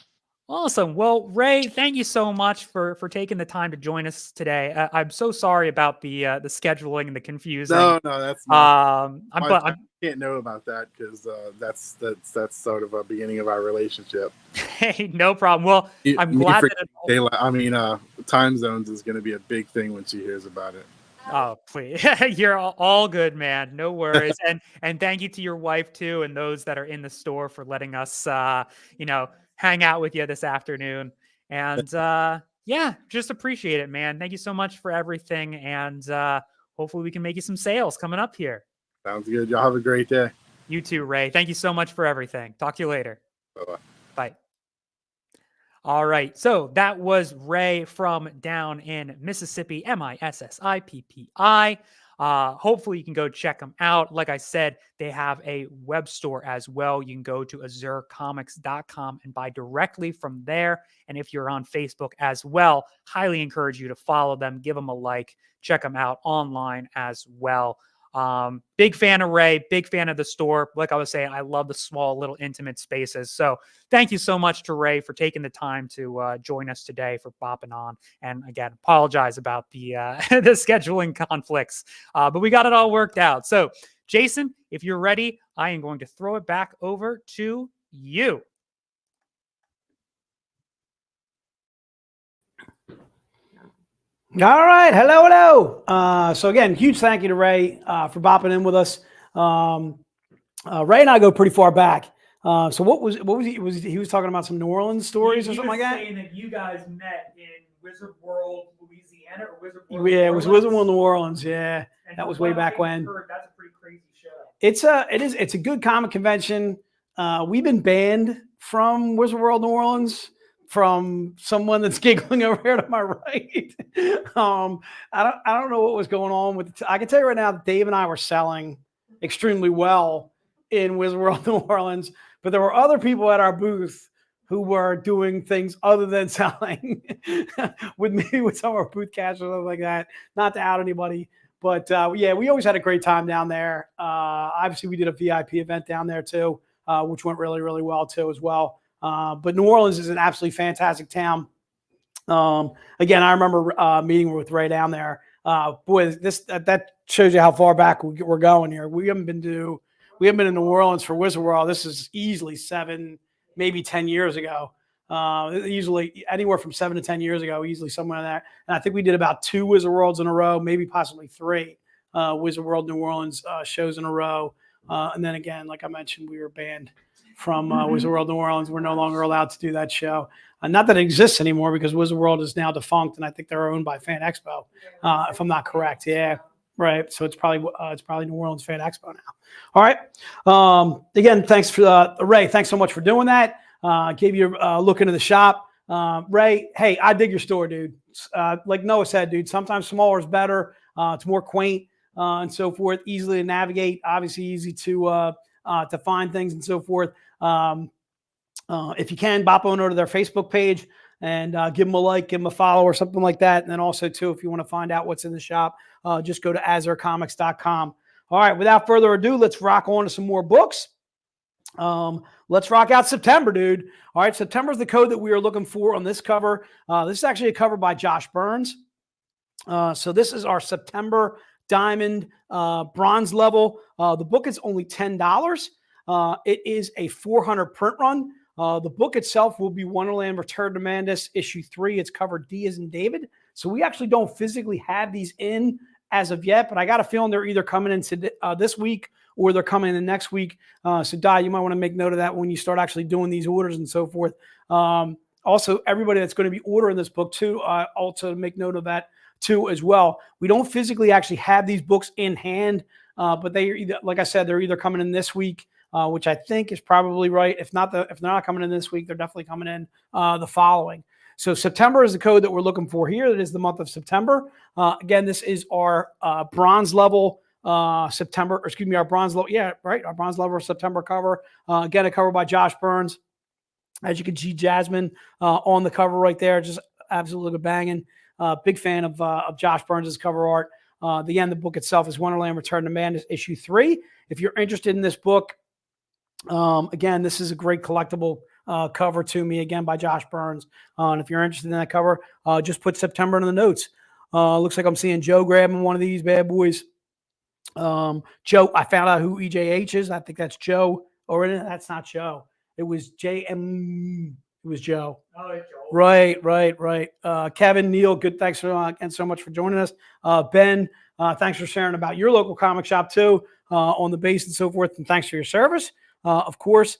Awesome. Well, Ray, thank you so much for taking the time to join us today. I'm so sorry about the scheduling and the confusing. No, that's not. I can't know about that because that's sort of a beginning of our relationship. Hey, no problem. Well, I'm glad that time zones is going to be a big thing when she hears about it. Oh, please. You're all good, man. No worries. and thank you to your wife too, and those that are in the store for letting us, hang out with you this afternoon. And yeah, just appreciate it, man. Thank you so much for everything. And hopefully we can make you some sales coming up here. Sounds good. Y'all have a great day. You too, Ray. Thank you so much for everything. Talk to you later. Bye-bye. Bye. All right. So that was Ray from down in Mississippi, Missippi. Hopefully you can go check them out. Like I said, they have a web store as well. You can go to azurecomics.com and buy directly from there. And if you're on Facebook as well, highly encourage you to follow them, give them a like, check them out online as well. Big fan of Ray, big fan of the store. Like I was saying, I love the small little intimate spaces. So thank you so much to Ray for taking the time to join us today for bopping on. And again, apologize about the the scheduling conflicts, but we got it all worked out. So Jason, if you're ready, I am going to throw it back over to you. All right. Hello. So again, huge thank you to Ray for bopping in with us. Ray and I go pretty far back. So what was he was talking about some New Orleans stories or something like that? Saying that you guys met in Wizard World, Louisiana, or Wizard World? Yeah, it was Wizard World New Orleans. Yeah, and that was way back when. That's a pretty crazy show. It's a good comic convention. We've been banned from Wizard World New Orleans from someone that's giggling over here to my right. I don't know what was going on with I can tell you right now that Dave and I were selling extremely well in Wizard World New Orleans, but there were other people at our booth who were doing things other than selling with some of our booth cash or something like that. Not to out anybody, but yeah, we always had a great time down there. Obviously we did a VIP event down there too, which went really, really well too as well. But New Orleans is an absolutely fantastic town. Again, I remember meeting with Ray down there. Boy, that shows you how far back we're going here. We haven't been in New Orleans for Wizard World. This is easily 7, maybe 10 years ago. Usually anywhere from 7 to 10 years ago, easily somewhere in there. And I think we did about 2 Wizard Worlds in a row, maybe possibly 3 Wizard World New Orleans shows in a row. And then again, like I mentioned, we were banned from Wizard World New Orleans. We're no longer allowed to do that show. Not that it exists anymore because Wizard World is now defunct, and I think they're owned by Fan Expo, if I'm not correct. Yeah, right. So it's probably New Orleans Fan Expo now. All right. Again, thanks for Ray. Thanks so much for doing that. Gave you a look into the shop. Ray, hey, I dig your store, dude. Like Noah said, dude, sometimes smaller is better. It's more quaint and so forth, easily to navigate, obviously easy to to find things and so forth. If you can, bop on over to their Facebook page and give them a like, give them a follow or something like that. And then also, too, if you want to find out what's in the shop, just go to azurecomics.com. All right, without further ado, let's rock on to some more books. Let's rock out September, dude. All right, September is the code that we are looking for on this cover. This is actually a cover by Josh Burns. So this is our September Diamond bronze level. The book is only $10. It is a 400 print run. The book itself will be Wonderland Return to Madness issue 3. It's cover D as in David. So we actually don't physically have these in as of yet, but I got a feeling they're either coming in this week or they're coming in next week. So Di, you might want to make note of that when you start actually doing these orders and so forth. Also, everybody that's going to be ordering this book too, also make note of that too as well. We don't physically actually have these books in hand, but they are either, like I said, they're either coming in this week, which I think is probably right. If they're not coming in this week, they're definitely coming in the following. So September is the code that we're looking for here. That is the month of September. Again, this is our bronze level September, or excuse me, our bronze level. Yeah, right. Our bronze level September cover. Again, a cover by Josh Burns. As you can see, Jasmine on the cover right there, just absolutely banging. Big fan of Josh Burns' cover art. The book itself is Wonderland Return to Madness issue 3. If you're interested in this book, again, this is a great collectible cover to me, again, by Josh Burns. And if you're interested in that cover, just put September in the notes. Looks like I'm seeing Joe grabbing one of these bad boys. Joe, I found out who EJH is. I think that's Joe. Or that's not Joe. It was JM. It was Joe. Oh, it's Joe. Right. Kevin, Neil, good. Thanks and so much for joining us. Ben, thanks for sharing about your local comic shop too, on the base and so forth. And thanks for your service, of course.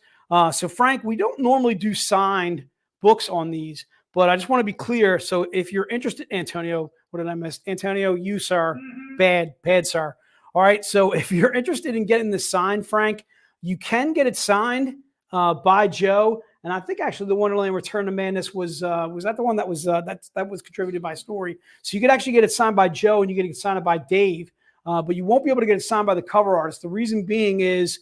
So Frank, we don't normally do signed books on these, but I just want to be clear. So if you're interested, Antonio, what did I miss? Antonio, you, sir. Bad, sir. All right. So if you're interested in getting this signed, Frank, you can get it signed by Joe. And I think actually the Wonderland Return to Madness was that the one that was that was contributed by Story. So you could actually get it signed by Joe and you get it signed by Dave, but you won't be able to get it signed by the cover artist. The reason being is,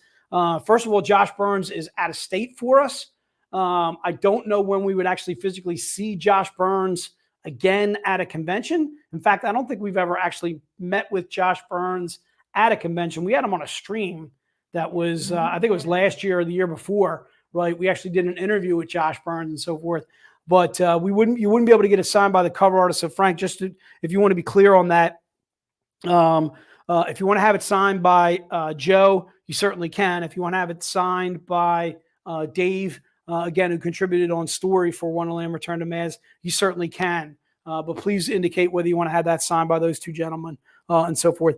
first of all, Josh Burns is out of state for us. I don't know when we would actually physically see Josh Burns again at a convention. In fact, I don't think we've ever actually met with Josh Burns at a convention. We had him on a stream that was, I think it was last year or the year before, right? We actually did an interview with Josh Burns and so forth, but you wouldn't be able to get it signed by the cover artist. So Frank, if you want to be clear on that, if you want to have it signed by Joe, you certainly can. If you want to have it signed by Dave, again, who contributed on Story for Wonderland Return to Madness, you certainly can. But please indicate whether you want to have that signed by those two gentlemen and so forth.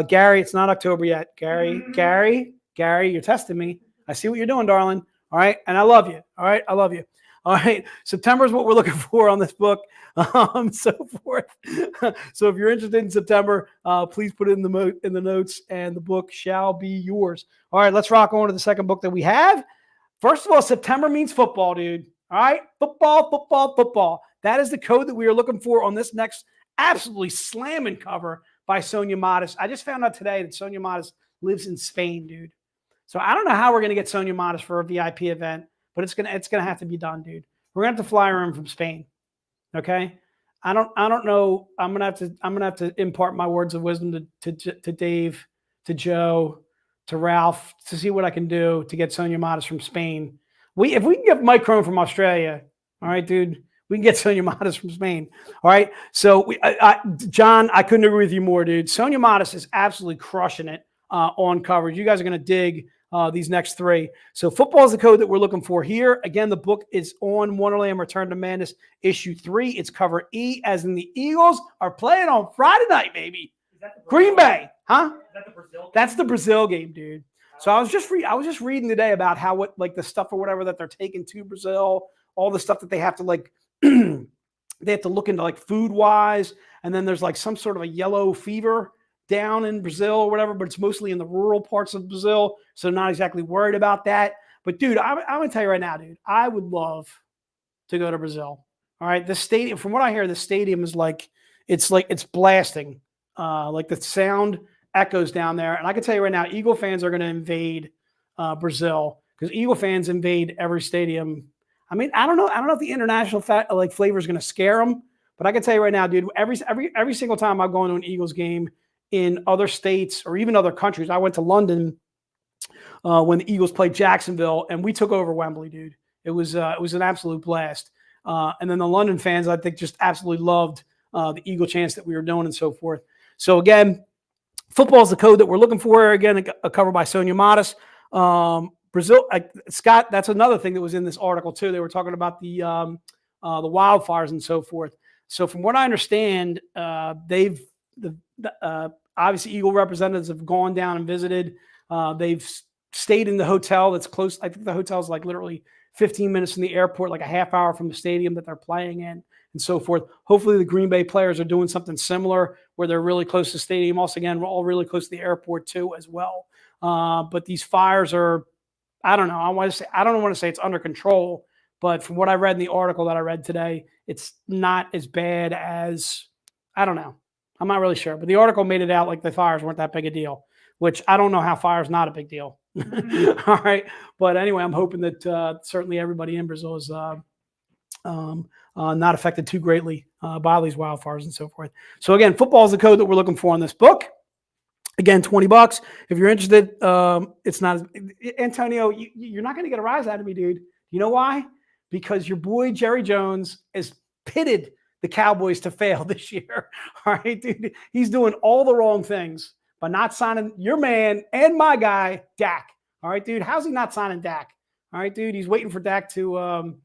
Gary, it's not October yet. Gary, you're testing me. I see what you're doing, darling. All right. And I love you. All right. I love you. All right. September is what we're looking for on this book. So forth. So if you're interested in September, please put it in the notes and the book shall be yours. All right. Let's rock on to the second book that we have. First of all, September means football, dude. All right. Football. That is the code that we are looking for on this next absolutely slamming cover by Sonia Modest. I just found out today that Sonia Modest lives in Spain, dude. So I don't know how we're going to get Sonia Modest for a VIP event, but it's gonna have to be done, dude. We're gonna have to fly her in from Spain. Okay. I don't know. I'm gonna have to impart my words of wisdom to Dave, to Joe, to Ralph, to see what I can do to get Sonia Modest from Spain. If we can get Mike Crone from Australia, all right, dude, we can get Sonia Modest from Spain. All right. So John, I couldn't agree with you more, dude. Sonia Modest is absolutely crushing it on coverage. You guys are going to dig these next three. So football is the code that we're looking for here. Again, the book is on Wonderland Return to Madness issue 3. It's cover E, as in the Eagles are playing on Friday night, baby. Green Bay, huh? Is that the Brazil game? That's the Brazil game, dude. So I was just reading today about how the stuff or whatever that they're taking to Brazil, all the stuff that they have to they have to look into food wise, and then there's some sort of a yellow fever down in Brazil or whatever, but it's mostly in the rural parts of Brazil, so not exactly worried about that. But dude, I'm gonna tell you right now, dude, I would love to go to Brazil. All right, the stadium, from what I hear, the stadium is it's blasting, the sound echoes down there, and I can tell you right now, Eagle fans are going to invade Brazil, because Eagle fans invade every stadium. I mean, I don't know if the international flavor is going to scare them, but I can tell you right now, dude, every single time I've gone to an Eagles game in other states or even other countries. I went to London when the Eagles played Jacksonville, and we took over Wembley, dude. It was an absolute blast. And then the London fans, I think, just absolutely loved the Eagle chants that we were doing and so forth. So again, football is the code that we're looking for. Again, a cover by Sonia Modis. Brazil, Scott, that's another thing that was in this article too. They were talking about the wildfires and so forth. So from what I understand, obviously Eagle representatives have gone down and visited. They've stayed in the hotel that's close. I think the hotel is like literally 15 minutes from the airport, like a half hour from the stadium that they're playing in and so forth. Hopefully the Green Bay players are doing something similar where they're really close to the stadium. Also, again, we're all really close to the airport too as well. But these fires are, I don't know. I don't want to say it's under control, but from what I read in the article that I read today, it's not as bad as, I don't know. I'm not really sure, but the article made it out like the fires weren't that big a deal, which I don't know how fire is not a big deal. All right. But anyway, I'm hoping that certainly everybody in Brazil is not affected too greatly by these wildfires and so forth. So again, football is the code that we're looking for in this book. Again, $20. If you're interested, it's not Antonio. You're not going to get a rise out of me, dude. You know why? Because your boy Jerry Jones has pitted the Cowboys to fail this year. All right, dude. He's doing all the wrong things by not signing your man and my guy Dak. All right, dude. How's he not signing Dak? All right, dude. He's waiting for Dak to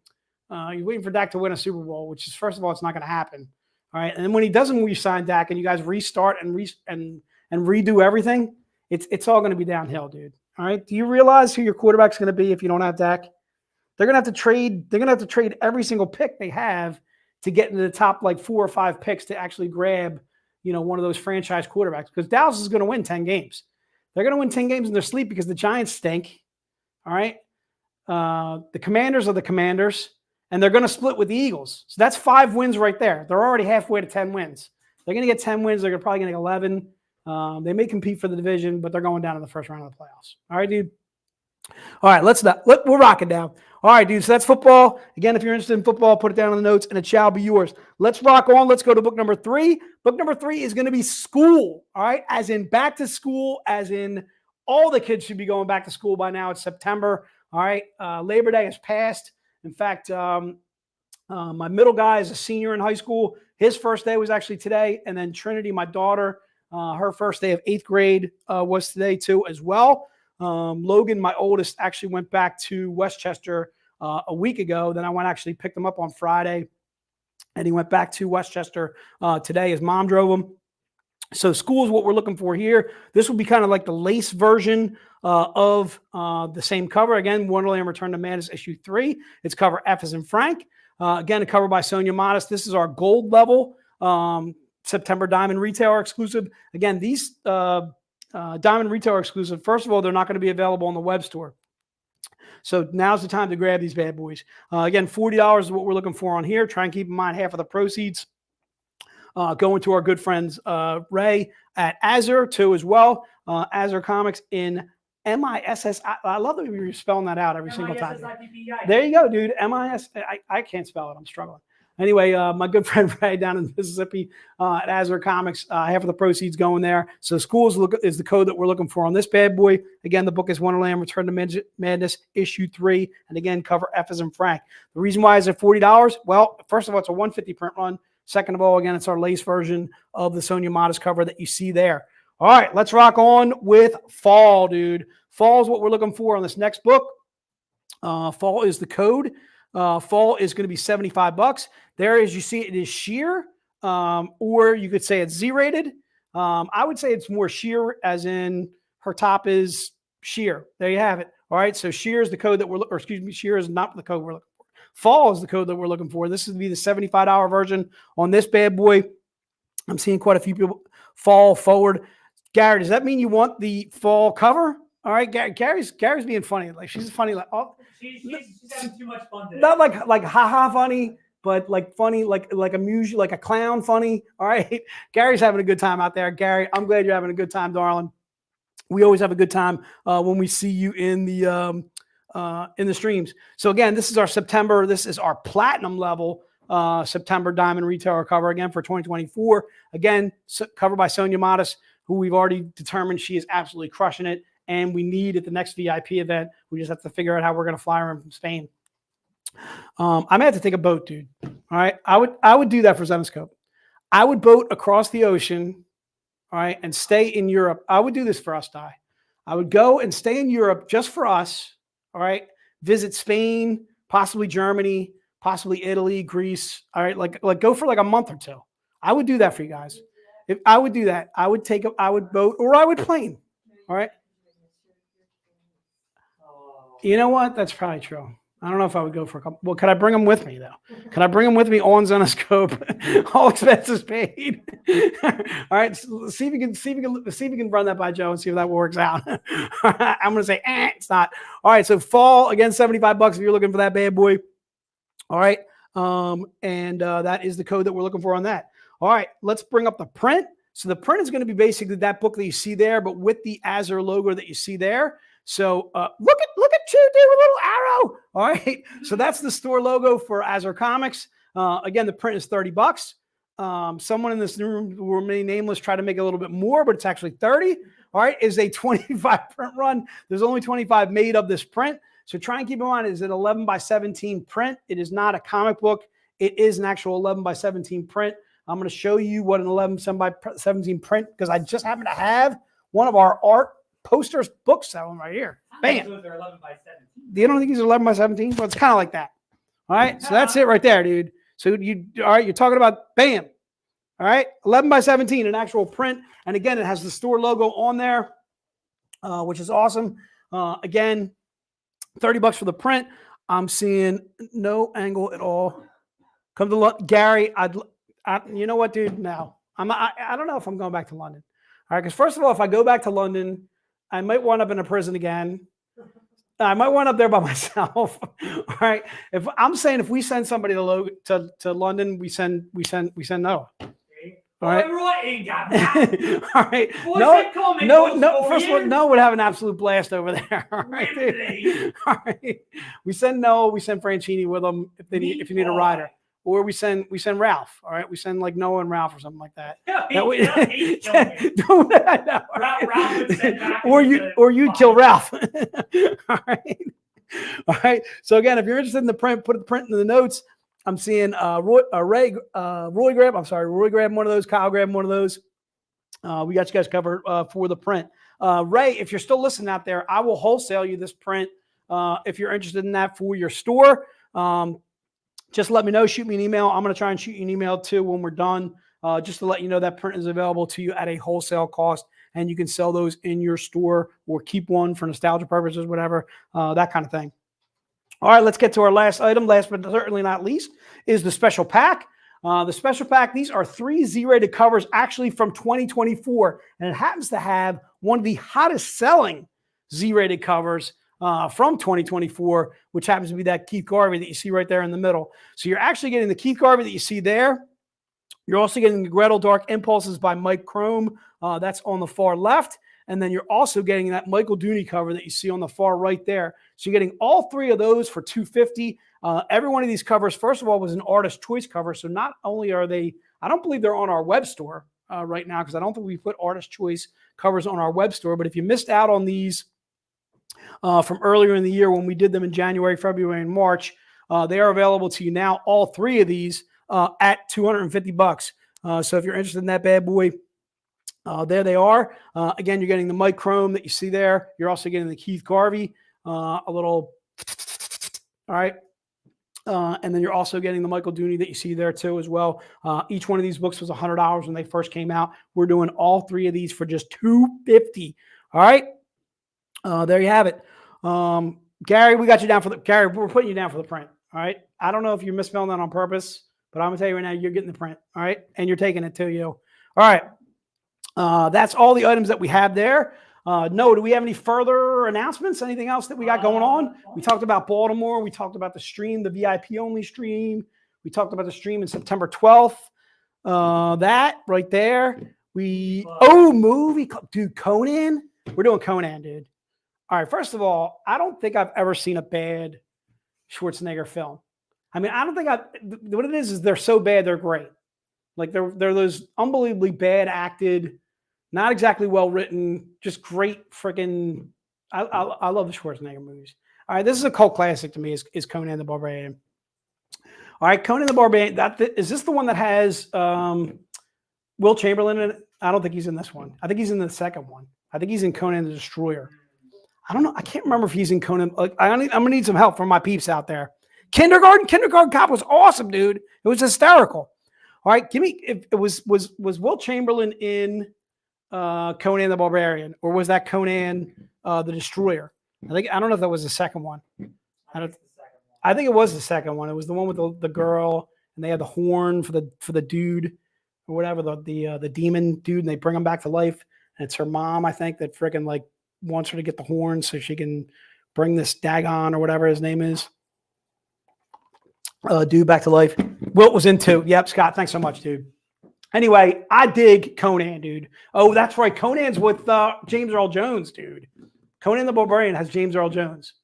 win a Super Bowl, which is, first of all, it's not going to happen. All right, and then when he doesn't re-sign Dak and you guys restart and redo everything, it's all going to be downhill, dude. All right. Do you realize who your quarterback's going to be if you don't have Dak? They're going to have to trade. They're going to have to trade every single pick they have to get into the top like 4 or 5 picks to actually grab, one of those franchise quarterbacks, because Dallas is going to win 10 games. They're going to win 10 games in their sleep because the Giants stink. All right. The Commanders are the Commanders, and they're going to split with the Eagles. So that's 5 wins right there. They're already halfway to 10 wins. They're going to get 10 wins. They're probably going to get 11. They may compete for the division, but they're going down in the first round of the playoffs. All right, dude. All right, we're rocking down. All right, dude. So that's football. Again, if you're interested in football, put it down in the notes, and it shall be yours. Let's rock on. Let's go to book number 3. Book number 3 is going to be school. All right, as in back to school, as in all the kids should be going back to school by now. It's September. All right, Labor Day has passed. In fact, my middle guy is a senior in high school. His first day was actually today, and then Trinity, my daughter, her first day of 8th grade was today too as well. Logan, my oldest, actually went back to Westchester a week ago. Then I went actually picked him up on Friday, and he went back to Westchester today. His mom drove him. So school is what we're looking for here. This will be kind of like the lace version of the same cover. Again, Wonderland Return to Madness issue 3. It's cover F as in Frank. Again, a cover by Sonia Modis. This is our gold level September Diamond Retailer exclusive. Again, these Diamond Retailer exclusive, first of all, they're not going to be available on the web store. So now's the time to grab these bad boys. Again, $40 is what we're looking for on here. Try and keep in mind half of the proceeds going to our good friends Ray at Azure too as well. Azure Comics in MISS. I love that you're spelling that out every single time. There you go, dude. MIS. I can't spell it. I'm struggling. Anyway, my good friend Ray down in Mississippi at Azure Comics, half of the proceeds going there. So schools is the code that we're looking for on this bad boy. Again, the book is Wonderland Return to Madness issue 3. And again, cover F as in Frank. The reason why is it $40? Well, first of all, it's a 150 print run. Second of all, again, it's our lace version of the Sonia Modis cover that you see there. All right, let's rock on with fall, dude. Fall is what we're looking for on this next book. Fall is the code. Fall is going to be $75. There, as you see, it is sheer, or you could say it's Z-rated. I would say it's more sheer, as in her top is sheer. There you have it. All right, so sheer is the code that sheer is not the code we're looking for. Fall is the code that we're looking for. This would be the $75 version on this bad boy. I'm seeing quite a few people fall forward. Gary, does that mean you want the fall cover? All right, Gary's being funny. Like she's funny. Like she's having too much fun today. Not like haha funny, but like funny, like amuse you, like a clown funny. All right, Gary's having a good time out there. Gary, I'm glad you're having a good time, darling. we always have a good time when we see you in the streams. So again, this is our September. This is our platinum level September Diamond Retailer cover again for 2024. Again, covered by Sonia Modis, who we've already determined she is absolutely crushing it. And we need at the next VIP event, we just have to figure out how we're going to fly her in from Spain. I may have to take a boat, dude. All right. I would do that for Zenoscope. I would boat across the ocean, all right, and stay in Europe. I would do this for us, Di. I would go and stay in Europe just for us, all right, visit Spain, possibly Germany, possibly Italy, Greece, all right, like go for like a month or two. I would do that for you guys. If I would do that, I would boat or I would plane, all right? You know what? That's probably true. I don't know if I would go for a couple. Well, could I bring them with me though? Can I bring them with me on Zenoscope? All expenses paid. All right. See if you can run that by Joe and see if that works out. I'm going to say, it's not. All right. So fall again, $75 if you're looking for that bad boy. All right. That is the code that we're looking for on that. All right. Let's bring up the print. So the print is going to be basically that book that you see there, but with the Azure logo that you see there. So look at you, dude, with a little arrow. All right. So that's the store logo for Azure Comics. Again, the print is $30. Someone in this room who will remain nameless tried to make it a little bit more, but it's actually 30. All right. Is a 25 print run. There's only 25 made of this print. So try and keep in mind, it's an 11 by 17 print. It is not a comic book. It is an actual 11 by 17 print. I'm going to show you what an 11 by 17 print, because I just happen to have one of our art posters books selling right here. Bam. Those are 11 by 17. You don't think these are 11 by 17? Well, it's kind of like that. All right. So that's it right there, dude. So all right, you're talking about bam. All right. 11 by 17, an actual print. And again, it has the store logo on there, which is awesome. Again, $30 for the print. I'm seeing no angle at all. Come to Gary. You know what, dude? No, I don't know if I'm going back to London. All right. Because first of all, if I go back to London, I might wind up in a prison again. I might wind up there by myself. All right. If I'm saying if we send somebody to London, we send Noah. All right. All right. No. First of all, Noah would have an absolute blast over there. All right. Dude. All right. We send Noah. We send Franchini with them if you need a rider. Or we send Ralph. All right, we send like Noah and Ralph or something like that. Or you kill Ralph. All right. So again, if you're interested in the print, put the print in the notes. I'm seeing Roy grabbing one of those. Kyle grabbing one of those. We got you guys covered for the print. Ray, if you're still listening out there, I will wholesale you this print if you're interested in that for your store. Just let me know. Shoot me an email. I'm going to try and shoot you an email too when we're done, just to let you know that print is available to you at a wholesale cost, and you can sell those in your store or keep one for nostalgia purposes, whatever, that kind of thing. All right, let's get to our last item. Last but certainly not least is the special pack. The special pack, these are 3 Z-rated covers actually from 2024, and it happens to have one of the hottest selling Z-rated covers from 2024, which happens to be that Keith Garvey that you see right there in the middle. So you're actually getting the Keith Garvey that you see there. You're also getting the Gretel Dark Impulses by Mike Crome. That's on the far left. And then you're also getting that Michael Dooney cover that you see on the far right there. So you're getting all 3 of those for $250. Every one of these covers, first of all, was an artist choice cover. So not only are they, I don't believe they're on our web store right now, because I don't think we put artist choice covers on our web store. But if you missed out on these from earlier in the year when we did them in January, February, and March, they are available to you now, all 3 of these at $250. So if you're interested in that bad boy, there they are. Again, you're getting the Mike Crome that you see there. You're also getting the Keith Garvey, a little, all right. And then you're also getting the Michael Dooney that you see there too as well. Each one of these books was $100 when they first came out. We're doing all 3 of these for just $250. All right. There you have it. Gary, we got you down for Gary, we're putting you down for the print. All right. I don't know if you're misspelling that on purpose, but I'm gonna tell you right now, you're getting the print. All right. And you're taking it to you. All right. That's all the items that we have there. No, do we have any further announcements? Anything else that we got going on? We talked about Baltimore. We talked about the stream, the VIP only stream. We talked about the stream in September 12th. That right there. Movie, dude, Conan. We're doing Conan, dude. All right. First of all, I don't think I've ever seen a bad Schwarzenegger film. I mean, I don't think what it is they're so bad, they're great. Like they're those unbelievably bad acted, not exactly well written, just great freaking. I love the Schwarzenegger movies. All right. This is a cult classic to me is Conan the Barbarian. All right. Conan the Barbarian. Is this the one that has Will Chamberlain in it? I don't think he's in this one. I think he's in the second one. I think he's in Conan the Destroyer. I don't know. I can't remember if he's in Conan. Like, I'm gonna need some help from my peeps out there. Kindergarten Cop was awesome, dude. It was hysterical. All right, give me. If it was Will Chamberlain in Conan the Barbarian, or was that Conan the Destroyer? I don't know if that was the second one. I think it was the second one. It was the one with the girl, and they had the horn for the dude, or whatever, the demon dude, and they bring him back to life. And it's her mom, I think, that freaking like wants her to get the horn so she can bring this Dagon or whatever his name is, dude, back to life. Wilt was into. Yep, Scott, thanks so much, dude. Anyway, I dig Conan, dude. Oh, that's right. Conan's with James Earl Jones, dude. Conan the Barbarian has James Earl Jones.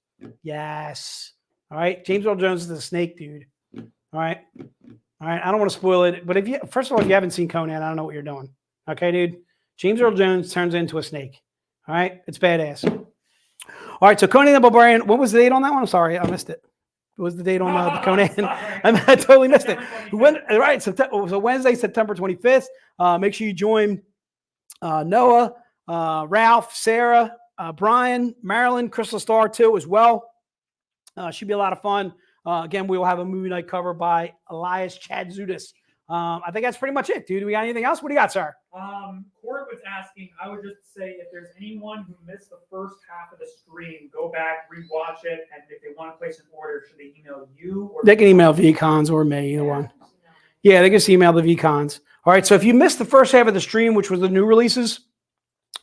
Yes. All right. James Earl Jones is the snake, dude. All right. All right. I don't want to spoil it, but first of all, if you haven't seen Conan, I don't know what you're doing. Okay, dude. James Earl Jones turns into a snake. All right. It's badass. All right. So Conan the Barbarian, what was the date on that one? I'm sorry. I missed it. What was the date on the Conan? I totally missed it. Right. So Wednesday, September 25th. Make sure you join Noah, Ralph, Sarah, Brian, Marilyn, Crystal Star too as well. Should be a lot of fun. Again, we will have a movie night cover by Elias Chadzudis. I think that's pretty much it, dude. Do we got anything else? What do you got, sir? Court was asking, I would just say if there's anyone who missed the first half of the stream, go back, rewatch it, and if they want to place an order, should they email you? Or they can email VCons or me, either one. Yeah, they can just email the VCons. All right, so if you missed the first half of the stream, which was the new releases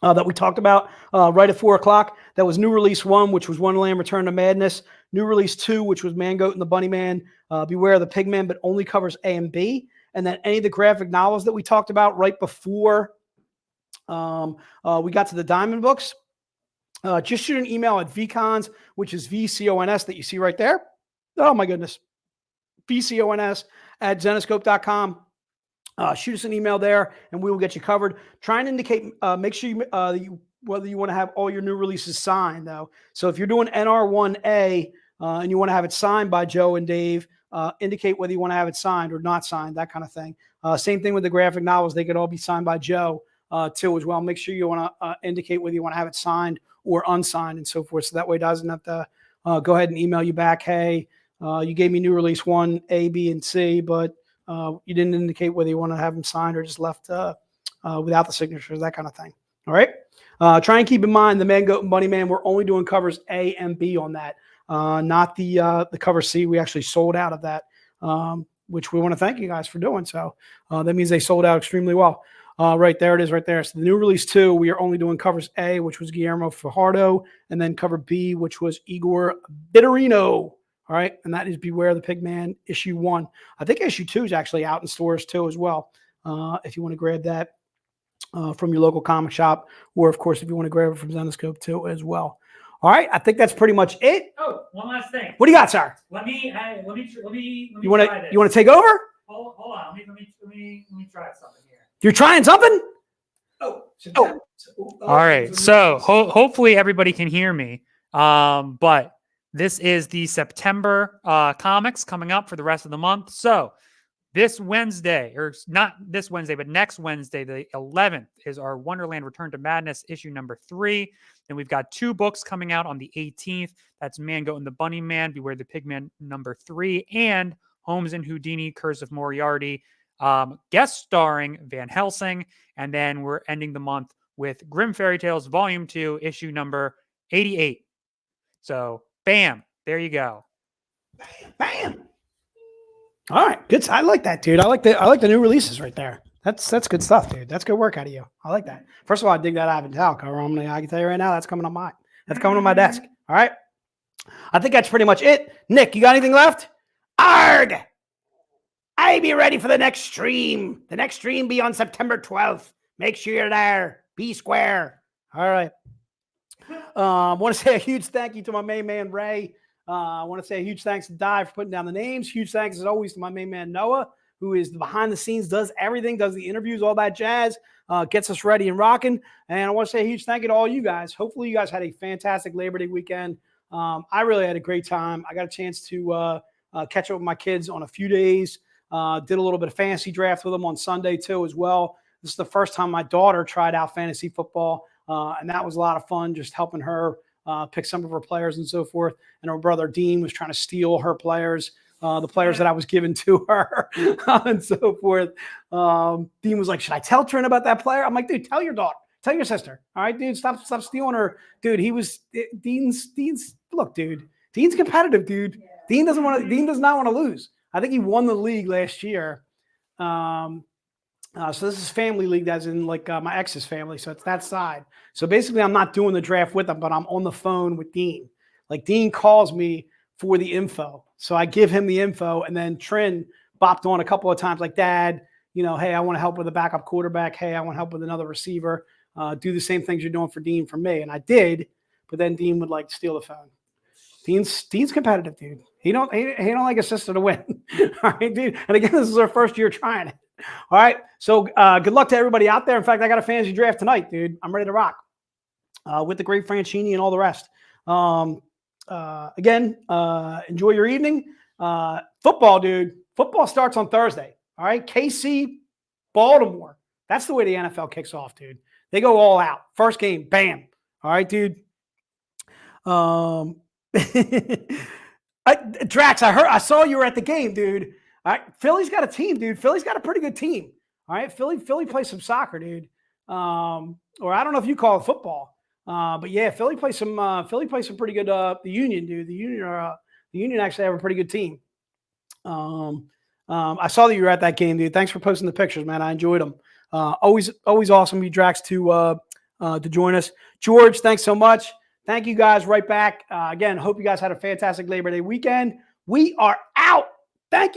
that we talked about right at 4 o'clock, that was new release 1, which was Wonderland Return to Madness. New release 2, which was Mangoat and the Bunny Man, Beware of the Pigman, but only covers A and B. And then any of the graphic novels that we talked about right before we got to the Diamond books, just shoot an email at VCons, which is VCONS that you see right there. Oh my goodness. VCONS at Zenoscope.com. Shoot us an email there and we will get you covered. Try and indicate, make sure whether you want to have all your new releases signed though. So if you're doing NR1A and you want to have it signed by Joe and Dave, indicate whether you want to have it signed or not signed, that kind of thing. Same thing with the graphic novels. They could all be signed by Joe too as well. Make sure you want to indicate whether you want to have it signed or unsigned and so forth. So that way it doesn't have to go ahead and email you back, hey, you gave me new release 1, A, B, and C, but you didn't indicate whether you want to have them signed or just left without the signatures, that kind of thing. All right. Try and keep in mind the Mangoat and Bunny Man, we're only doing covers A and B on that. Not the cover C. We actually sold out of that, which we want to thank you guys for doing. So that means they sold out extremely well. Right there it is right there. So the new release 2, we are only doing covers A, which was Guillermo Fajardo, and then cover B, which was Igor Bitterino. All right. And that is Beware the Pigman issue 1. I think issue 2 is actually out in stores too as well. If you want to grab that from your local comic shop, or of course, if you want to grab it from Zenoscope too as well. All right, I think that's pretty much it. Oh, one last thing. What do you got, sir? Let me You want to take over? Hold on. Let me try something here. You're trying something? Oh. All right. So hopefully everybody can hear me. But this is the September comics coming up for the rest of the month. So this Wednesday, or not this Wednesday, but next Wednesday, the 11th, is our Wonderland Return to Madness issue number 3. Then we've got 2 books coming out on the 18th. That's Mangoat and the Bunny Man, Beware the Pigman number 3, and Holmes and Houdini, Curse of Moriarty, guest starring Van Helsing. And then we're ending the month with Grim Fairy Tales Volume 2, issue number 88. So, bam, there you go. Bam. All right, good. I like that, dude. I like the new releases right there. That's good stuff, dude. That's good work out of you. I like that. First of all, I dig that Avental cover. I can tell you right now, that's coming on my desk. All right. I think that's pretty much it. Nick, you got anything left? Arg! I be ready for the next stream. The next stream be on September 12th. Make sure you're there. Be square. All right. Want to say a huge thank you to my main man, Ray. I want to say a huge thanks to Di for putting down the names. Huge thanks, as always, to my main man, Noah, who is behind the scenes, does everything, does the interviews, all that jazz, gets us ready and rocking. And I want to say a huge thank you to all you guys. Hopefully you guys had a fantastic Labor Day weekend. I really had a great time. I got a chance to catch up with my kids on a few days. Did a little bit of fantasy draft with them on Sunday too as well. This is the first time my daughter tried out fantasy football, and that was a lot of fun, just helping her pick some of her players and so forth. And her brother Dean was trying to steal her players, the players that I was giving to her and so forth. Dean was like, should I tell Trin about that player? I'm like, dude, tell your daughter, tell your sister. All right, dude, stop stealing her. Dude, Dean's look, dude, Dean's competitive, dude. Dean does not want to lose. I think he won the league last year. So this is family league, as in like my ex's family. So it's that side. So basically I'm not doing the draft with them, but I'm on the phone with Dean. Like Dean calls me for the info. So I give him the info, and then Trin bopped on a couple of times like, Dad, you know, hey, I want to help with a backup quarterback. Hey, I want to help with another receiver. Do the same things you're doing for Dean for me. And I did, but then Dean would like steal the phone. Dean's competitive, dude. He don't like his sister to win. All right, dude. And again, this is our first year trying it. All right. So good luck to everybody out there. In fact, I got a fantasy draft tonight, dude. I'm ready to rock with the great Franchini and all the rest. Again, enjoy your evening. Football, dude. Football starts on Thursday. All right. KC, Baltimore. That's the way the NFL kicks off, dude. They go all out. First game, bam. All right, dude. Drax, I saw you were at the game, dude. All right, Philly's got a team, dude. Philly's got a pretty good team. All right, Philly plays some soccer, dude. Or I don't know if you call it football, but yeah, Philly plays some pretty good. The Union, dude. The Union actually have a pretty good team. I saw that you were at that game, dude. Thanks for posting the pictures, man. I enjoyed them. Always awesome of you, Drax, to join us. George, thanks so much. Thank you guys. Right back. Again, hope you guys had a fantastic Labor Day weekend. We are out. Thank you.